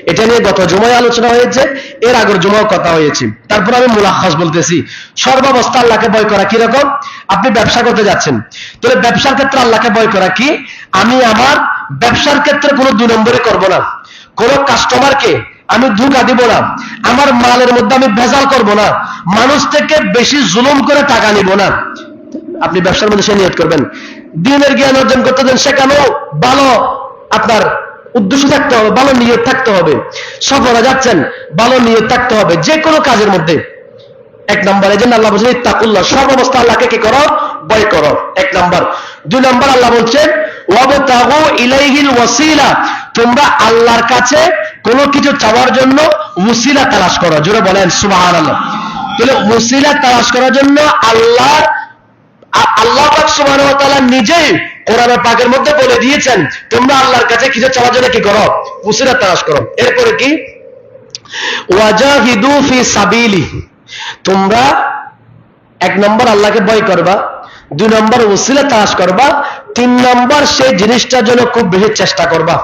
এটা নিয়ে গত জুমায় আলোচনা হয়েছে, এর আগের জুমাও কথা হয়েছে। তারপর আমি মুলাখাস বলতেছি। সর্বাবস্থা আল্লাহকে ভয় করা কিরকম? আপনি ব্যবসা করতে যাচ্ছেন, তাহলে ব্যবসার ক্ষেত্রে আল্লাহকে ভয় করা কি? আমি আমার ব্যবসার ক্ষেত্রে কোনো 2 নম্বরই করব না, কোন কাস্টমারকে আমি ধোঁকা দিব না, আমার মালের মধ্যে আমি ভেজাল করব না, মানুষ থেকে বেশি জুলুম করে টাকা নিব না। আপনি ব্যবসার মধ্যে সে নিয়ত করবেন, দ্বীনের জ্ঞান অর্জন করতে দেন, সেখানেও ভালো আপনার উদ্দেশ্য থাকতে হবে, ভালো নিয়ত থাকতে হবে। সফরে যাচ্ছেন, ভালো নিয়ত থাকতে হবে যে কোনো কাজের মধ্যে। এক নম্বর এই জন্য আল্লাহ বলছেন ইত্তাকুল্লাহ, সর্বাবস্থা আল্লাহকে কি করো, ভয় করো, এক নম্বর। দুই নম্বর আল্লাহ বলছেন ওয়াবতাগু ইলাইহিল ওয়াসিলা, তোমরা আল্লাহর কাছে কোনো কিছু চাওয়ার জন্য ওসিলা তালাশ করো। জোরে বলেন সুবহানাল্লাহ। তাহলে ওসিলা তালাশ করার জন্য আল্লাহ পাক সুবহানাহু ওয়া তাআলা নিজেই কোরআন পাকের মধ্যে বলে দিয়েছেন তোমরা আল্লাহর কাছে কিছু চাওয়ার জন্য কি করো, ওসিলা তালাশ করো। এরপরে কি ওয়াজাহিদু ফি সাবিলি, তোমরা এক নম্বর আল্লাহকে ভয় করবা, দুই নম্বর ওসিলা তালাশ করবা, তিন নম্বর সেই জিনিসটার জন্য খুব বেশি চেষ্টা করবা।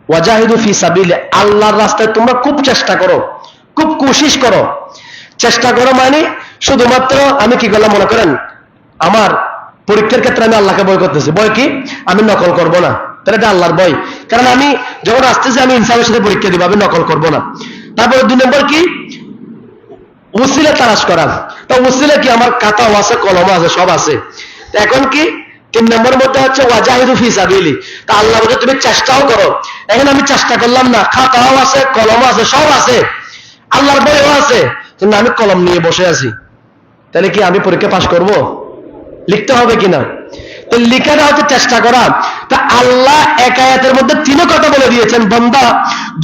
ওয়াজাহিদু ফি সাবিলি, আল্লাহর রাস্তায় তোমরা খুব চেষ্টা করো, খুব কোশিশ করো। চেষ্টা করো মানে শুধুমাত্র আমি কি করলাম, মনে করেন আমার পরীক্ষার ক্ষেত্রে আমি আল্লাহকে ভয় করতেছি, ভয় কি আমি নকল করব না, তাহলে এটা আল্লাহর ভয়। কারণ আমি যখন আসতেছি আমি ইনসাফের সাথে পরীক্ষা দিব, আমি নকল করব না। তারপরে দুই নম্বর কি ওসিলা তালাশ করা, তা ওসিলা কি আমার খাতাও আছে, কলমও আছে, সব আছে। এখন কি তিন নম্বর মধ্যে হচ্ছে ওয়াজাহিদু ফি সাবিলি, তা আল্লাহ বলে তুমি চেষ্টাও করো। এখন আমি চেষ্টা করলাম না, খাতাও আছে, কলমও আছে, সব আছে, আল্লাহর ভয়ও আছে, কিন্তু আমি কলম নিয়ে বসে আছি, তাহলে কি আমি পরীক্ষা পাশ করব? লিখতে হবে কিনা? তো লিখাটা হচ্ছে চেষ্টা করা। তা আল্লাহ এক আয়াতের মধ্যে তিনও কথা বলে দিয়েছেন, বান্দা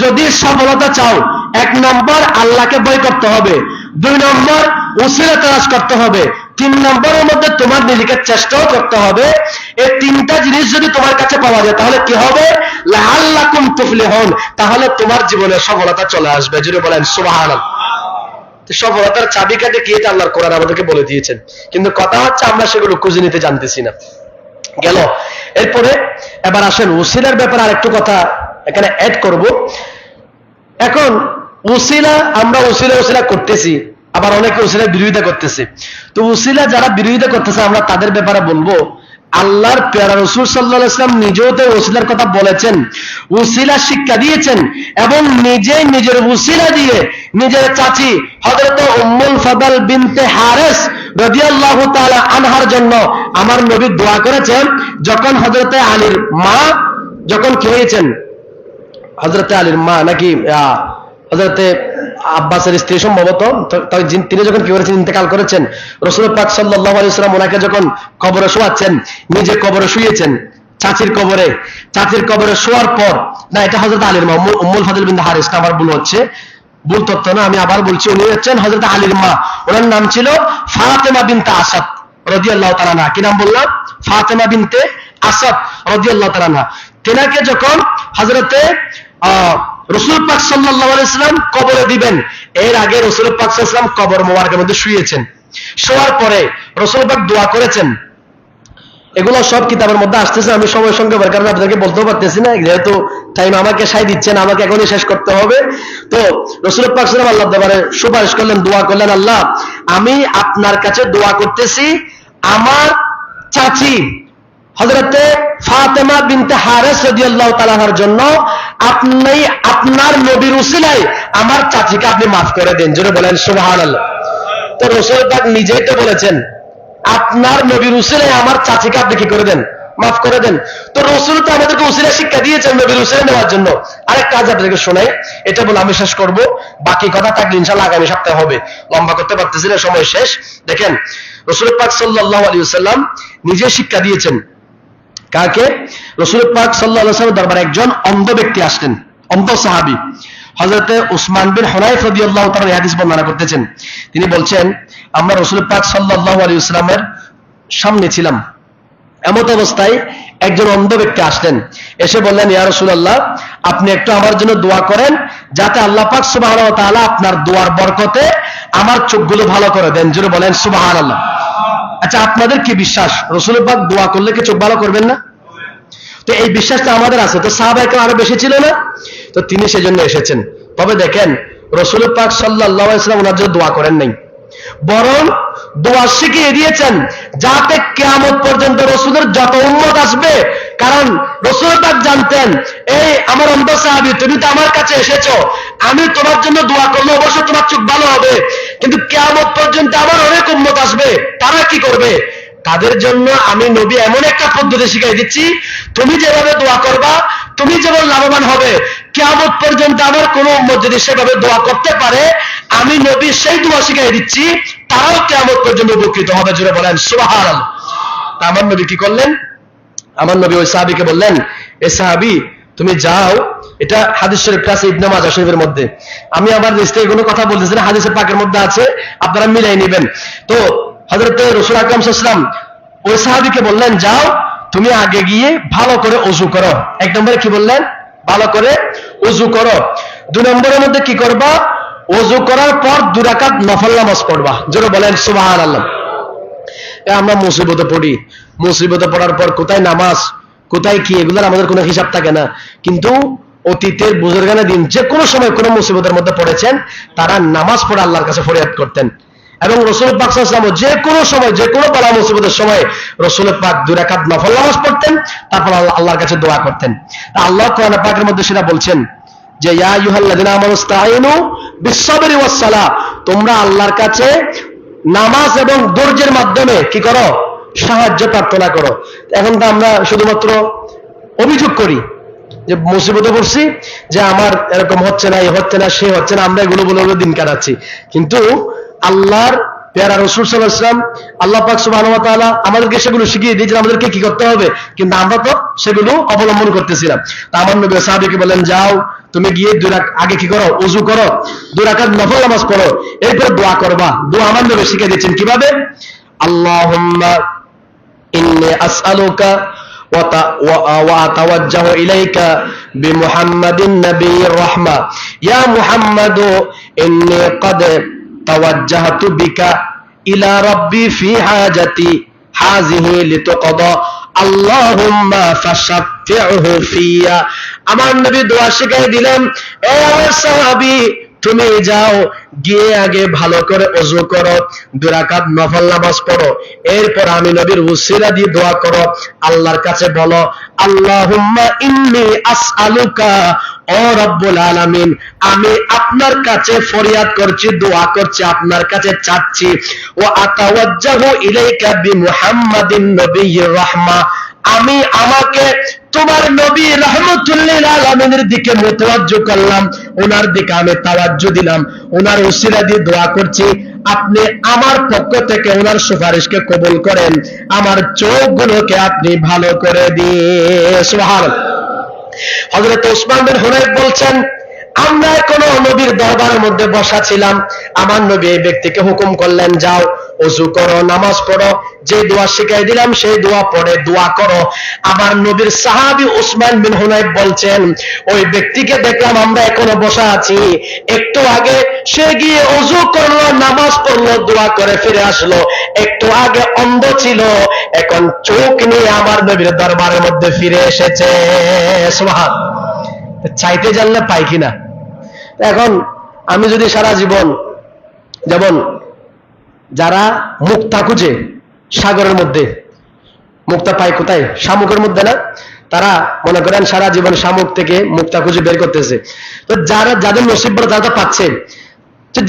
যদি সফলতা চাও, এক নম্বর আল্লাহকে ভয় করতে হবে, দুই নম্বর ওসিলা তালাশ করতে হবে, তিন নম্বরের মধ্যে তোমার নিজেকে চেষ্টাও করতে হবে। এই তিনটা জিনিস যদি তোমার কাছে পাওয়া যায় তাহলে কি হবে, লাআল্লাকুম তুফলিহুন, তাহলে তোমার জীবনে সফলতা চলে আসবে। জুড়ে বলেন সুবহানাল্লাহ। সফলতার চাবিকাঠি কি এটা আল্লাহর কোরআন আমাদেরকে বলে দিয়েছেন, কিন্তু কথা হচ্ছে আমরা সেগুলো খুঁজে নিতে জানতেছি না। গেল। এরপরে এবার আসেন ওসিলার ব্যাপারে আরেকটু কথা এখানে অ্যাড করব। এখন ওসিলা, আমরা ওসিলা করতেছি, আবার অনেকে ওসিলার বিরোধিতা করতেছে। তো ওসিলা যারা বিরোধিতা করতেছে আমরা তাদের ব্যাপারে বলবো, আল্লাহর প্যারা রাসূল সাল্লাল্লাহু আলাইহি ওয়াসাল্লাম নিজেও তো ওসিলার কথা বলেছেন, ওসিলা শিক্ষা দিয়েছেন, এবং নিজেই নিজের ওসিলা দিয়ে নিজের চাচি হযরত উম্মুল ফাদল বিনতে হারিস রাদিয়াল্লাহু তাআলা আনহার জন্য আমার নবী দোয়া করেছেন। যখন হযরতে আলীর মা যখন কি হয়েছেন, হযরতে আলীর মা নাকি হযরতে আব্বাসের স্ত্রী সম্ভবত, তিনি যখন কি করেছেন, ইন্তেকাল করেছেন, রাসূল পাক সাল্লাল্লাহু আলাইহি ওয়াসাল্লাম ওনাকে যখন কবরে শোয়াচ্ছেন, নিজে কবরে শুয়েছেন, চাচির কবরে শোয়ার পর, না এটা হযরত আলীর মা উম্মুল ফাদল বিনতে হারিস, না আমার ভুল হচ্ছে, ভুল তথ্য না, আমি আবার বলছি, উনি হচ্ছেন হযরত আলীর মা, ওনার নাম ছিল ফাতেমা বিনতে আসাদ রাদিয়াল্লাহু তাআলা আনহা। কি নাম বললাম? ফাতেমা বিনতে আসাদ রাদিয়াল্লাহু তাআলা আনহা। তেনাকে যখন হযরতে রাসূল পাক সাল্লাল্লাহু আলাইহি ওয়াসাল্লাম কবরে দিবেন, এর আগে রাসূল পাক সাল্লাল্লাহু আলাইহি ওয়াসাল্লাম কবর মোবারকের মধ্যে শুয়েছেন। শোয়ার পরে রাসূল পাক দোয়া করেছেন। এগুলো সব কিতাবের মধ্যে আসতেছে, আমি সময়ের সঙ্গে বের কারণে আপনাদেরকে বলতেও পারতেছি না, যেহেতু টাইম আমাকে সাই দিচ্ছেন, আমাকে এখনই শেষ করতে হবে। তো রাসূল পাক সাল্লাল্লাহু আলাইহি ওয়াসাল্লাম আল্লাহর দরবারে সুপারিশ করলেন, দোয়া করলেন, আল্লাহ আমি আপনার কাছে দোয়া করতেছি আমার চাচি হযরতে ফাতেমা বিনতে হারিস রাদিয়াল্লাহু তাআলা আনহার জন্য আপনি আপনার নবীর উসিলায় আমার চাচিকে আপনি মাফ করে দেন। জোরে বলেন সুবহানাল্লাহ। তো রাসূল পাক নিজেই তো বলেছেন আপনার নবীর উসিলায় আমার চাচিকে আপনি কি করে দেন, মাফ করে দেন। তো রাসূল তো আমাদেরকে উসিলা শিক্ষা দিয়েছেন নবীর উসিলা নেওয়ার জন্য। আরেক কাজ আপনাদেরকে শোনাই, এটা বলে আমি শেষ করব, বাকি কথা থাকলে ইনশাআল্লাহ আগামী সপ্তাহে হবে, লম্বা করতে পারতেছি না, সময় শেষ। দেখেন রাসূল পাক সাল্লাল্লাহু আলাইহি ওয়াসাল্লাম নিজে শিক্ষা দিয়েছেন কাকে? রাসূল পাক সাল্লাল্লাহু আলাইহি ওয়াসাল্লাম দরবারে একজন অন্ধ ব্যক্তি আসলেন, অন্ধ সাহাবী হযরতে উসমান বিন হুনাইফ রাদিয়াল্লাহু তাআলা হাদিস বর্ণনা করতেছেন। তিনি বলছেন আমরা রাসূল পাক সাল্লাল্লাহু আলাইহি ওয়াসাল্লামের সামনে ছিলাম, এমত অবস্থায় একজন অন্ধ ব্যক্তি আসলেন, এসে বললেন ইয়া রাসূলুল্লাহ আপনি একটু আমার জন্য দোয়া করেন যাতে আল্লাহ পাক সুবহানাহু ওয়া তাআলা আপনার দোয়ার বরকতে আমার চোখগুলো ভালো করে দেন। জোরে বলেন সুবহানাল্লাহ। আচ্ছা আপনাদের কি বিশ্বাস রাসূল পাক দোয়া করলে কি চোখ ভালো করবেন না? তো এই বিশ্বাসটা আমাদের আছে, তো সাহাবায়ে কেরাম আরো বেশি ছিল না? তো তিনি সেজন্য এসেছেন। তবে দেখেন রাসূল পাক সাল্লাল্লাহু আলাইহি ওয়াসাল্লাম ওনার জন্য দোয়া করেন নাই, বরং দোয়া শিখিয়ে দিয়েছেন যাতে কিয়ামত পর্যন্ত রাসূলের যত উম্মত আসবে কারণ রাসূল পাক জানতেন, এই আমার অন্ধ সাহাবী, তুমি তো আমার কাছে এসেছো, আমি তোমার জন্য দোয়া করলে অবশ্য তোমার চোখ ভালো হবে, কিন্তু কিয়ামত পর্যন্ত আমার অনেক উম্মত আসবে, তারা কি করবে? তাদের জন্য আমি নবী এমন একটা পদ্ধতি শিখিয়ে দিচ্ছি, তুমি যেভাবে দোয়া করবা, তুমি যেমন লাভবান হবে, কিয়ামত পর্যন্ত আমার কোন উম্মত যদি সেভাবে দোয়া করতে পারে, আমি নবী সেই দোয়া শিখিয়ে দিচ্ছি, তারাও কিয়ামত পর্যন্ত উপকৃত হবে। জুড়ে বলেন সুবহানাল্লাহ। তা আমার নবী কি করলেন? আমার নবী ওই সাহাবীকে বললেন, এ সাহাবী, তুমি যাও, এটা হাদিস শরীফ আছে ইবনে মাজাহ শরীফের মধ্যে, আমি আমার লিস্টে কোনো কথা বলতেছি না, হাদিসের পাকের মধ্যে আছে, আপনারা মিলাই নেবেন। তো হযরত রাসূল আকরাম সাল্লাল্লাহু আলাইহি ওয়াসাল্লাম ওই সাহাবীকে বললেন, যাও তুমি আগে গিয়ে ভালো করে ওযু করো। এক নম্বরে কি বললেন? ভালো করে ওযু করো। দুই নম্বরের মধ্যে কি করবা? ওযু করার পর 2 রাকাত নফল নামাজ পড়বা। জোরে বলেন সুবহানাল্লাহ। আমরা মুসিবতে পড়ি, মুসিবতে পড়ার পর কোথায় নামাজ, কোথায় কি, এগুলোর আমাদের কোনো হিসাব থাকে না। কিন্তু অতীতের বুজুর্গানের দিন যে কোনো সময় কোনো মুসিবতের মধ্যে পড়েছেন, তারা নামাজ পড়ে আল্লাহর কাছে ফরিয়াদ করতেন। এবং রাসূল পাক সাল্লাল্লাহু আলাইহি ওয়াসাল্লাম যে কোনো সময়, যে কোনো বালা মুসিবতের সময় রাসূল পাক 2 রাকাত নফল নামাজ পড়তেন, তারপর আল্লাহর কাছে দোয়া করতেন। আল্লাহ কোরআন পাকের মধ্যে সেটা বলছেন যে, ইয়া আইয়ুহাল্লাযিনা আমানু ইসতাঈনু বিস-সাবরি ওয়াস-সালাহ, তোমরা আল্লাহর কাছে নামাজ এবং ধৈর্যের মাধ্যমে কি করো? সাহায্য প্রার্থনা করো। এখন তো আমরা শুধুমাত্র অভিযোগ করি যে মুসিবতে পড়ছি, যে আমার এরকম হচ্ছে না, এই হচ্ছে না, সে হচ্ছে না, আমরা এগুলো বলে দিন কাটাচ্ছি। কিন্তু আল্লাহর পেয়ারা রাসূল সাল্লাল্লাহু আলাইহি ওয়াসাল্লাম, আল্লাহ পাক সুবহানাহু ওয়া তাআলা আমাদেরকে সেগুলো শিখিয়ে দিয়েছেন আমাদেরকে কি করতে হবে, কিন্তু আমরা তো সেগুলো অবলম্বন করতেছিলাম। তা আমার নবী সাহাবীকে বলেন, যাও তুমি গিয়ে আগে কি করো? ওযু করো, 2 রাকাত নফল নামাজ পড়ো, এরপর দোয়া করবা। দোয়া আমার নবী শিখিয়ে দিয়েছেন কিভাবে? আল্লাহুম্মা ইন্নী আসআলুকা ওয়া আতাওয়াজ্জাহু ইলাইকা বিমুহাম্মাদিন নাবিয়্যির রাহমা ইয়া মুহাম্মাদু ইন্নী ক্বাদ তাওয়াজ্জাহতু বিকা ইলা রাব্বি ফি হাজাতি হাযিহি লিতুকদা আল্লাহুম্মা ফাশাফি'হু ফিয়া। আমার নবী দোয়া শিখিয়ে দিলেন, এ আমার সাহাবী, তুমি যাও গিয়ে আগে ভালো করে ওযু করো, 2 রাকাত নফল নামাজ পড়ো, এরপর আমি নবীর উসিলা দিয়ে দোয়া করো, আল্লাহর কাছে বলো, আল্লাহুম্মা ইন্নী আসআলুকা, ও রব্বুল আলামিন, আমি আপনার কাছে ফরিয়াদ করছি, দোয়া করছি, আপনার কাছে চাচ্ছি, ওয়া আতাওয়াজ্জাহু ইলাইকা বিমুহাম্মাদিন নবিয়্যির রাহমা, আমি আমাকে তোমার নবী রাহমাতুল লিল আলামিনের দিকে মুতাওয়াজ্জু করলাম, ওনার দিকে আমি তাওয়াজ্জু দিলাম, ওনার উসিলা দিয়ে দোয়া করছি, আপনি আমার পক্ষ থেকে ওনার সুপারিশকে কবুল করেন, আমার চোখগুলোকে আপনি ভালো করে দিন। সুবহানাল্লাহ। হযরত ওসমান বিন হুনাইফ বলছেন, আমরা কোন নবীর দরবারের মধ্যে বসা ছিলাম, আমার নবী এই ব্যক্তিকে হুকুম করলেন, যাও ওযু করো, নামাজ পড়ো, যে দোয়া শিখাই দিলাম সেই দোয়া পড়ে দোয়া করো। আমার নবীর সাহাবী ওসমান বিন হুনাইফ বলছেন, ওই ব্যক্তিকে দেখলাম আমরা এখনো বসা আছি, একটু আগে সে গিয়ে ওযু করলো, নামাজ পড়লো, দোয়া করে ফিরে আসলো, একটু আগে অন্ধ ছিল, এখন চোখ নিয়ে আমার নবীর দরবারের মধ্যে ফিরে এসেছে। সুবহানাল্লাহ। চাইতে জানলে পাই কিনা? এখন আমি যদি সারা জীবন, যেমন যারা মুক্তা খুঁজে সাগরের মধ্যে, মুক্তা পায় কোথায়? শামুকের মধ্যে না? তারা মনে করেন সারা জীবন শামুক থেকে মুক্তা খুঁজে বের করতেছে। তো যাদের নসিব বড়, তারা তো পাচ্ছে,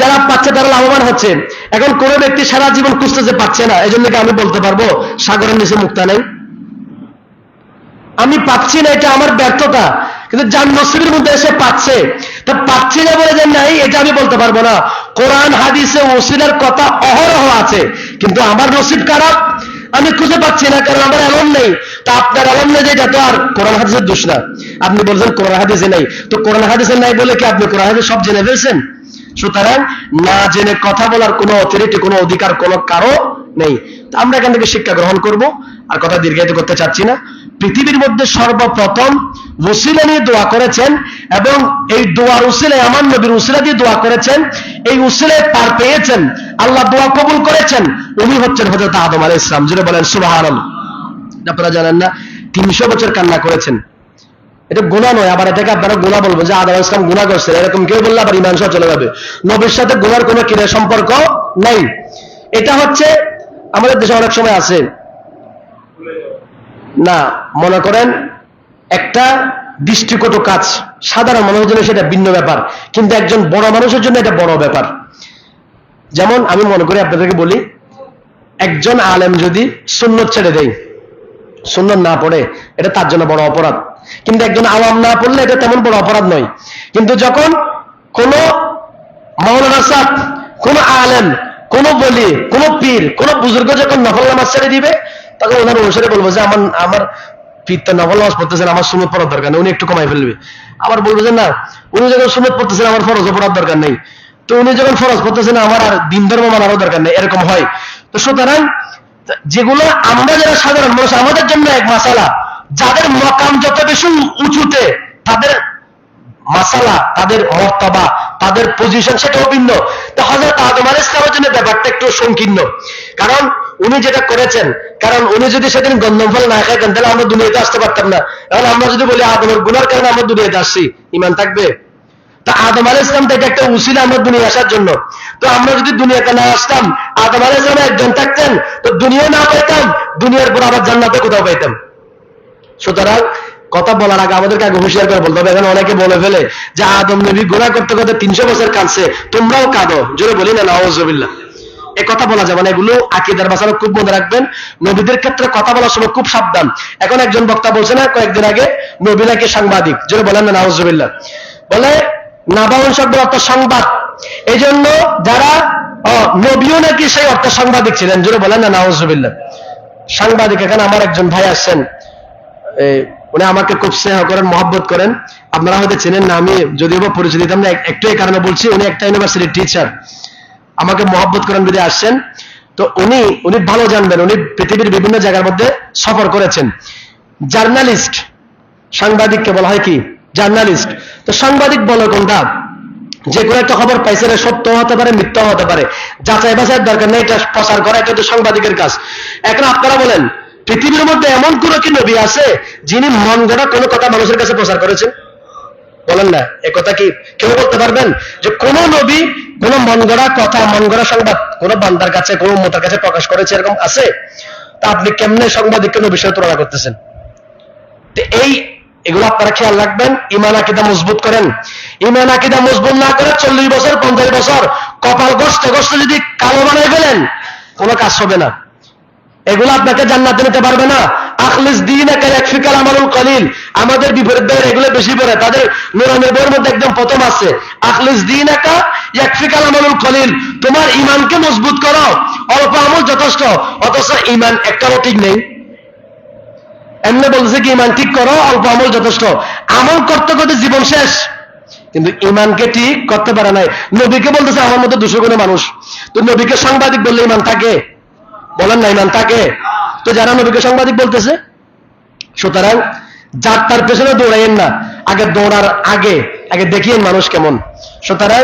যারা পাচ্ছে তারা লাভবান হচ্ছে। এখন কোন ব্যক্তি সারা জীবন খুঁজতেছে, পাচ্ছে না, এই জন্য কি আমি বলতে পারবো সাগরের নিচে মুক্তা নেই? আমি পাচ্ছি না, এটা আমার ব্যর্থতা। কিন্তু যার নসিবের মধ্যে এসে পাচ্ছে, তা পাচ্ছি না বলে যে নাই, এটা আমি বলতে পারবো না। কোরআন হাদিসে ওসিলার কথা অহরহ আছে, কিন্তু আমার নসিব খারাপ, আমি খুঁজে পাচ্ছি না, কারণ আমার এমন নেই। তা আপনার এমন নেই, যেটা তো আর কোরআন হাদিসের দোষ না। আপনি বলছেন কোরআন হাদিসে নেই, তো কোরআন হাদিসে নাই বলে কি আপনি কোরআন হাদিস সব জেনে ফেলছেন? সুতরাং না জেনে কথা বলার কোনো অথরিটি, কোনো অধিকার কোনো কারো নেই। তো আমরা এখান থেকে শিক্ষা গ্রহণ করব, আর কথা দীর্ঘায়িত করতে চাচ্ছি না। পৃথিবীর মধ্যে সর্বপ্রথম ওসিলা নিয়ে দোয়া করেছেন, এবং এই দোয়ার উসিলায় আমার নবীর উসিলা দিয়ে দোয়া করেছেন, এই উসিলায় পার পেয়েছেন, আল্লাহ দোয়া কবুল করেছেন, উনি হচ্ছেন হযরত আদম আলাইহিস সালাম। যিনি বলেন সুবহানাল্লাহ। আপনারা জানেন না 300 বছর কান্না করেছেন, এটা গুনাহ নয়। আবার এটাকে আপনারা গুনাহ বলবেন যে আদম আলাইহিস সালাম গুনাহ করছেন, এরকম কেউ বললে আবার ঈমান সহ চলে যাবে। নবীর সাথে গুনাহর কোনো কিরা সম্পর্ক নাই। এটা হচ্ছে আমাদের দেশে অনেক সময় আছে, না, মনে করেন একটা দৃষ্টিকটু কাজ সাধারণ মানুষের জন্য সেটা ভিন্ন ব্যাপার, কিন্তু একজন বড় মানুষের জন্য এটা বড় ব্যাপার। যেমন আমি মনে করি আপনাদেরকে বলি, একজন আলেম যদি সুন্নত ছেড়ে দেয়, সুন্নত না পড়ে, এটা তার জন্য বড় অপরাধ। কিন্তু একজন আওয়াম না পড়লে এটা তেমন বড় অপরাধ নয়। কিন্তু যখন কোন মাওলানা সাহেব, কোন আলেম, কোন বলি, কোন পীর, কোন বুজুর্গ যখন নফল নামাজ ছেড়ে দিবে, তখন ওনার অনুসারে বলবো যে আমার পীর তো নফল নামাজ পড়তেছেন, আমার সুন্নত পড়ার দরকার নেই, উনি একটু কমাই ফেলবে। আবার বলবো যে না, উনি যখন সুন্নত পড়তেছেন আমার ফরজ পড়ার দরকার নেই, তো উনি যখন ফরজ পড়তেছেন আমার আর দিন ধর্ম মানারও দরকার নেই, এরকম হয়। তো সুতরাং যেগুলো আমরা যারা সাধারণ মানুষ আমাদের জন্য এক মাসালা, যাদের মকাম যত বেশি উঁচুতে, তাদের মাসালা, তাদের মর্তবা, তাদের পজিশন সেটাও ভিন্ন। তো হযরত আদম আলাইহিস সালামের জন্য ব্যাপারটা একটু সংকীর্ণ, কারণ উনি যেটা করেছেন, কারণ উনি যদি সেদিন গন্ধম ফল না খাইতেন তাহলে আমরা দুনিয়াতে আসতে পারতাম না। কারণ আমরা যদি বলি আদমের গুনার কারণে আমরা দুনিয়াতে আসছি, ঈমান থাকবে? তা আদম আলাইহিস সালাম তো এটা একটা উসিলা আমরা দুনিয়া আসার জন্য। তো আমরা যদি দুনিয়াতে না আসতাম, আদম আলাইহিস সালাম একজন থাকতেন, তো দুনিয়া না পাইতাম, দুনিয়ার পর আবার জান্নাতে কোথাও পাইতাম। সুতরাং কথা বলার আগে আমাদেরকে আগে হুঁশিয়ার করে বলতে হবে। এখন অনেকে বলে ফেলে যে আদম নবী গুনাহ করতে করতে 300 বছর কাঁদছে, তোমরাও কাঁদো, জোরে বলি না নাউযুবিল্লাহ। এই কথা বলা যাবে না, এগুলো আকীদার মাসালা খুব মনে রাখবেন। নবীদের ক্ষেত্রে কথা বলার সময় খুব সাবধান। এখন একজন বক্তা বলছে না কয়েকদিন আগে, নবী নাকি সাংবাদিক, জোরে বলেন না নাউযুবিল্লাহ। বলে নাবাউন শব্দ অর্থ সংবাদ, এই জন্য যারা নবীও নাকি সেই অর্থ সাংবাদিক ছিলেন, জোরে বলেন না নাউযুবিল্লাহ। সাংবাদিক, এখানে আমার একজন ভাই আসছেন, উনি আমাকে খুব স্নেহ করেন, মহব্বত করেন, আপনারা হয়তো চেনেন না, আমি যদিও বা পরিচয় দিতাম না, একটু এই কারণে বলছি, উনি একটা ইউনিভার্সিটির টিচার, আমাকে মহব্বত করেন যদি আসছেন। তো উনি ভালো জানবেন, উনি পৃথিবীর বিভিন্ন জায়গার মধ্যে সফর করেছেন। জার্নালিস্ট, সাংবাদিককে বলা হয় কি জার্নালিস্ট। তো সাংবাদিক বলে কোনটা? যে কোনো একটা খবর পাইছে, সত্য হতে পারে, মিথ্যা হতে পারে, যাচাই বাছাইয়ের দরকার নেই, এটা প্রচার করা এটা তো সাংবাদিকের কাজ। এখন আপনারা বলেন, পৃথিবীর মধ্যে এমন কোন কি নবী আছে যিনি মন গড়া কোনো কথা মানুষের কাছে প্রচার করেছেন? বলেন না, এ কথা কি কেউ বলতে পারবেন যে কোন নবী কোন মন গড়া কথা, মন গড়া সংবাদ কোন বান্দার কাছে, কোন উম্মতের কাছে প্রকাশ করেছে? এরকম আছে? তা আপনি কেমনে সাংবাদিককে নবীর সাথে তুলনা করতেছেন? তো এগুলো আপনারা খেয়াল রাখবেন। ঈমান আকীদা মজবুত করেন। ঈমান আকীদা মজবুত না করে 40 বছর 50 বছর কপাল গস্ত গস্ত যদি কালো বানাই ফেলেন, কোনো কাজ হবে না। এগুলো আপনাকে জান্নাতে নিতে পারবে না। আখলিস দীনাকা ইয়াকফিকাল আমালুল কলিল, আমাদের বিপরীত দলের এগুলো বেশি পড়ে, তাদের নূরানির বইয়ের মধ্যে একদম প্রথম আছে আখলিস দীনাকা ইয়াকফিকাল আমালুল কলিল, তোমার ঈমানকে মজবুত করো, অল্প আমল যথেষ্ট। অথচ ঈমান একটাও ঠিক নেই। এমনি বলছে কি ঈমান ঠিক করো, অল্প আমল যথেষ্ট। আমল করতে করতে জীবন শেষ, কিন্তু ঈমানকে ঠিক করতে পারে নাই। নবীকে বলতেছে আমার মতো 200 গুণে মানুষ, তো নবীকে সাংবাদিক বললে ঈমান থাকে? বলেন না, ঈমান থাকে? তো যারা নবীকে সাংবাদিক বলতেছে, সুতরাং যার তার পেছনে দৌড়াইয়েন না, আগে দৌড়ার আগে দেখিয়েন মানুষ কেমন। সুতরাং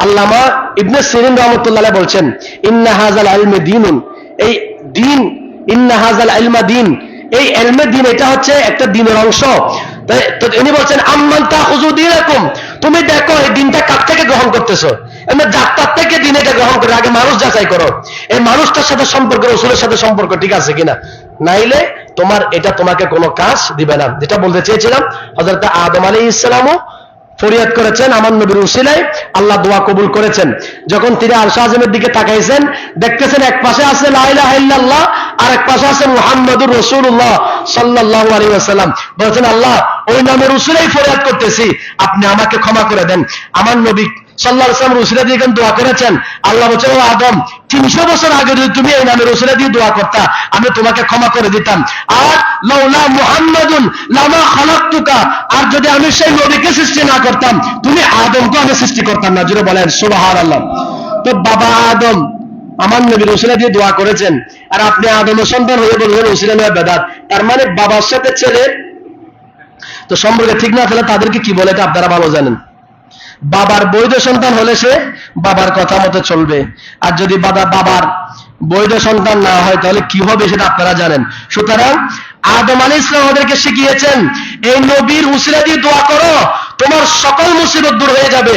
আল্লামা ইবনে সিরিন রাহমাতুল্লাহ আলাইহি বলছেন, ইন্না হাযাল ইলমি দীনুন, এই দিন, ইন্না হাযাল ইলমা দীন, এই ইলমে দিন এটা হচ্ছে একটা দিনের অংশ। তো ইনি বলছেন আম্মান তাখুযু দীনাকুম, তুমি দেখো এই দিনটা কার থেকে গ্রহণ করতেছো। এমনি যাত্রার থেকে দিন এটা গ্রহণ করে আগে মানুষ যাচাই করো, এই মানুষটার সাথে সম্পর্ক, রাসূলের সাথে সম্পর্ক ঠিক আছে কিনা, নাইলে এটা তোমাকে কোনো কাজ দিবে না। যেটা বলতে চেয়েছিলাম, হযরত আদম আলাইহিস সালামও ফরিয়াদ করেছেন আমার নবীর উসিলায়, আল্লাহ দোয়া কবুল করেছেন। যখন তিনি আরশ আযমের দিকে তাকাইছেন, দেখতেছেন এক পাশে আছে লা ইলাহা ইল্লাল্লাহ, আর এক পাশে আছে মুহাম্মাদুর রাসূলুল্লাহ সাল্লাল্লাহু আলাইহি ওয়াসাল্লাম। বলেছেন আল্লাহ, ওই নামের উসিলায় ফরিয়াদ করতেছি, আপনি আমাকে ক্ষমা করে দেন। আমার নবী সাল্লাল্লাহু আলাইহি ওয়াসাল্লাম উসিলা দিয়ে দোয়া করেছেন। আল্লাহ বলেছেন, ও আদম, 300 বছর আগে যদি তুমি এই নামের উসিলা দিয়ে দোয়া করতা, আমি তোমাকে ক্ষমা করে দিতাম। আর লাউলা মুহাম্মাদুন লামা খালাকতুকা, আর যদি আমি সেই নবীকে সৃষ্টি না করতাম, তুমি আদমকে আমি সৃষ্টি করতাম না। জুড়ে বলেন সুবহানাল্লাহ। তো বাবা আদম আমার নবীর উসিলা দিয়ে দোয়া করেছেন, আর আপনি আদমের সন্তান হয়ে বলবেন উসিলা নেওয়া বেদাত। তার মানে বাবার সাথে ছেলে তো সম্পর্কে ঠিক না থাকলে তাদেরকে কি বলে এটা আপনারা ভালো জানেন। বাবার বৈধ সন্তান হলে সে বাবার কথা মতো চলবে, আর যদি বাবার বৈধ সন্তান না হয় তাহলে কি হবে সেটা আপনারা জানেন। সুতরাং আদম আলাইহিস সালাম আমাদেরকে শিখিয়েছেন, এই নবীর উসিলা দিয়ে দোয়া করো, তোমার সকল মুসিবত দূর হয়ে যাবে।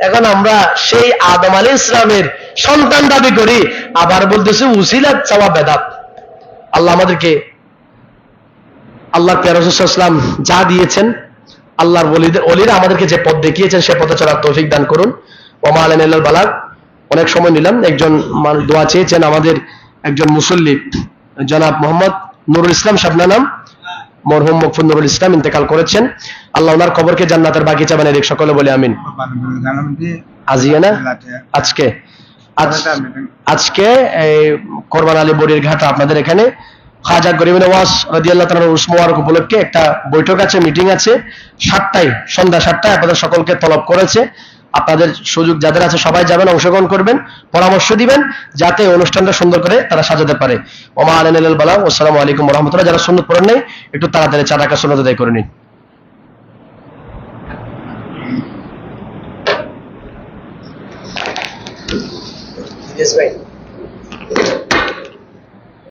এখন আমরা সেই আদম আলাইহিস সালামের সন্তান দাবি করি, আবার বলতেছি উসিলা চাওয়া বেদাত। আল্লাহ আমাদেরকে আল্লাহ রাসূলুল্লাহ যা দিয়েছেন, আল্লাহর ওলিরা আমাদেরকে যে পথ দেখিয়েছেন সে পথে চলার তৌফিক দান করুন। ওয়া মা আলাইনা ইল্লাল বালাগ। অনেক সময় নিলাম। একজন দোয়া চেয়েছেন, আমাদের একজন মুসল্লি জনাব মোহাম্মদ নুরুল ইসলাম সাহেব নাম, মরহুম মকফুর নুরুল ইসলাম ইন্তেকাল করেছেন। আল্লাহ ওনার কবরকে জান্নাতের বাগিচা বানিয়ে দিক, সকলে বলে আমিন। আজিয়া না আজকে আজকে এই কোরবান আলী বড়ির ঘাটা আপনাদের এখানে খাজা গরিব নওয়াজ রাদিয়াল্লাহু তাআলার উরস মুবারক উপলক্ষে একটা বৈঠক আছে, মিটিং আছে 7টায়, সন্ধ্যা 7টায় আপনাদের সকলকে তলব করেছে। আপনাদের সুযোগ যাদের আছে সবাই যাবেন, অংশগ্রহণ করবেন, পরামর্শ দিবেন যাতে অনুষ্ঠানটা সুন্দর করে তারা সাজাতে পারে। ওয়া মা আলাইনা ইল্লাল বালাগ। আসসালামু আলাইকুম ওয়া রাহমাতুল্লাহ। যারা সুন্নাত পড়েন নাই একটু তাড়াতাড়ি 4 রাকাত সুন্নাত আদায় করে নিন। Yes, right.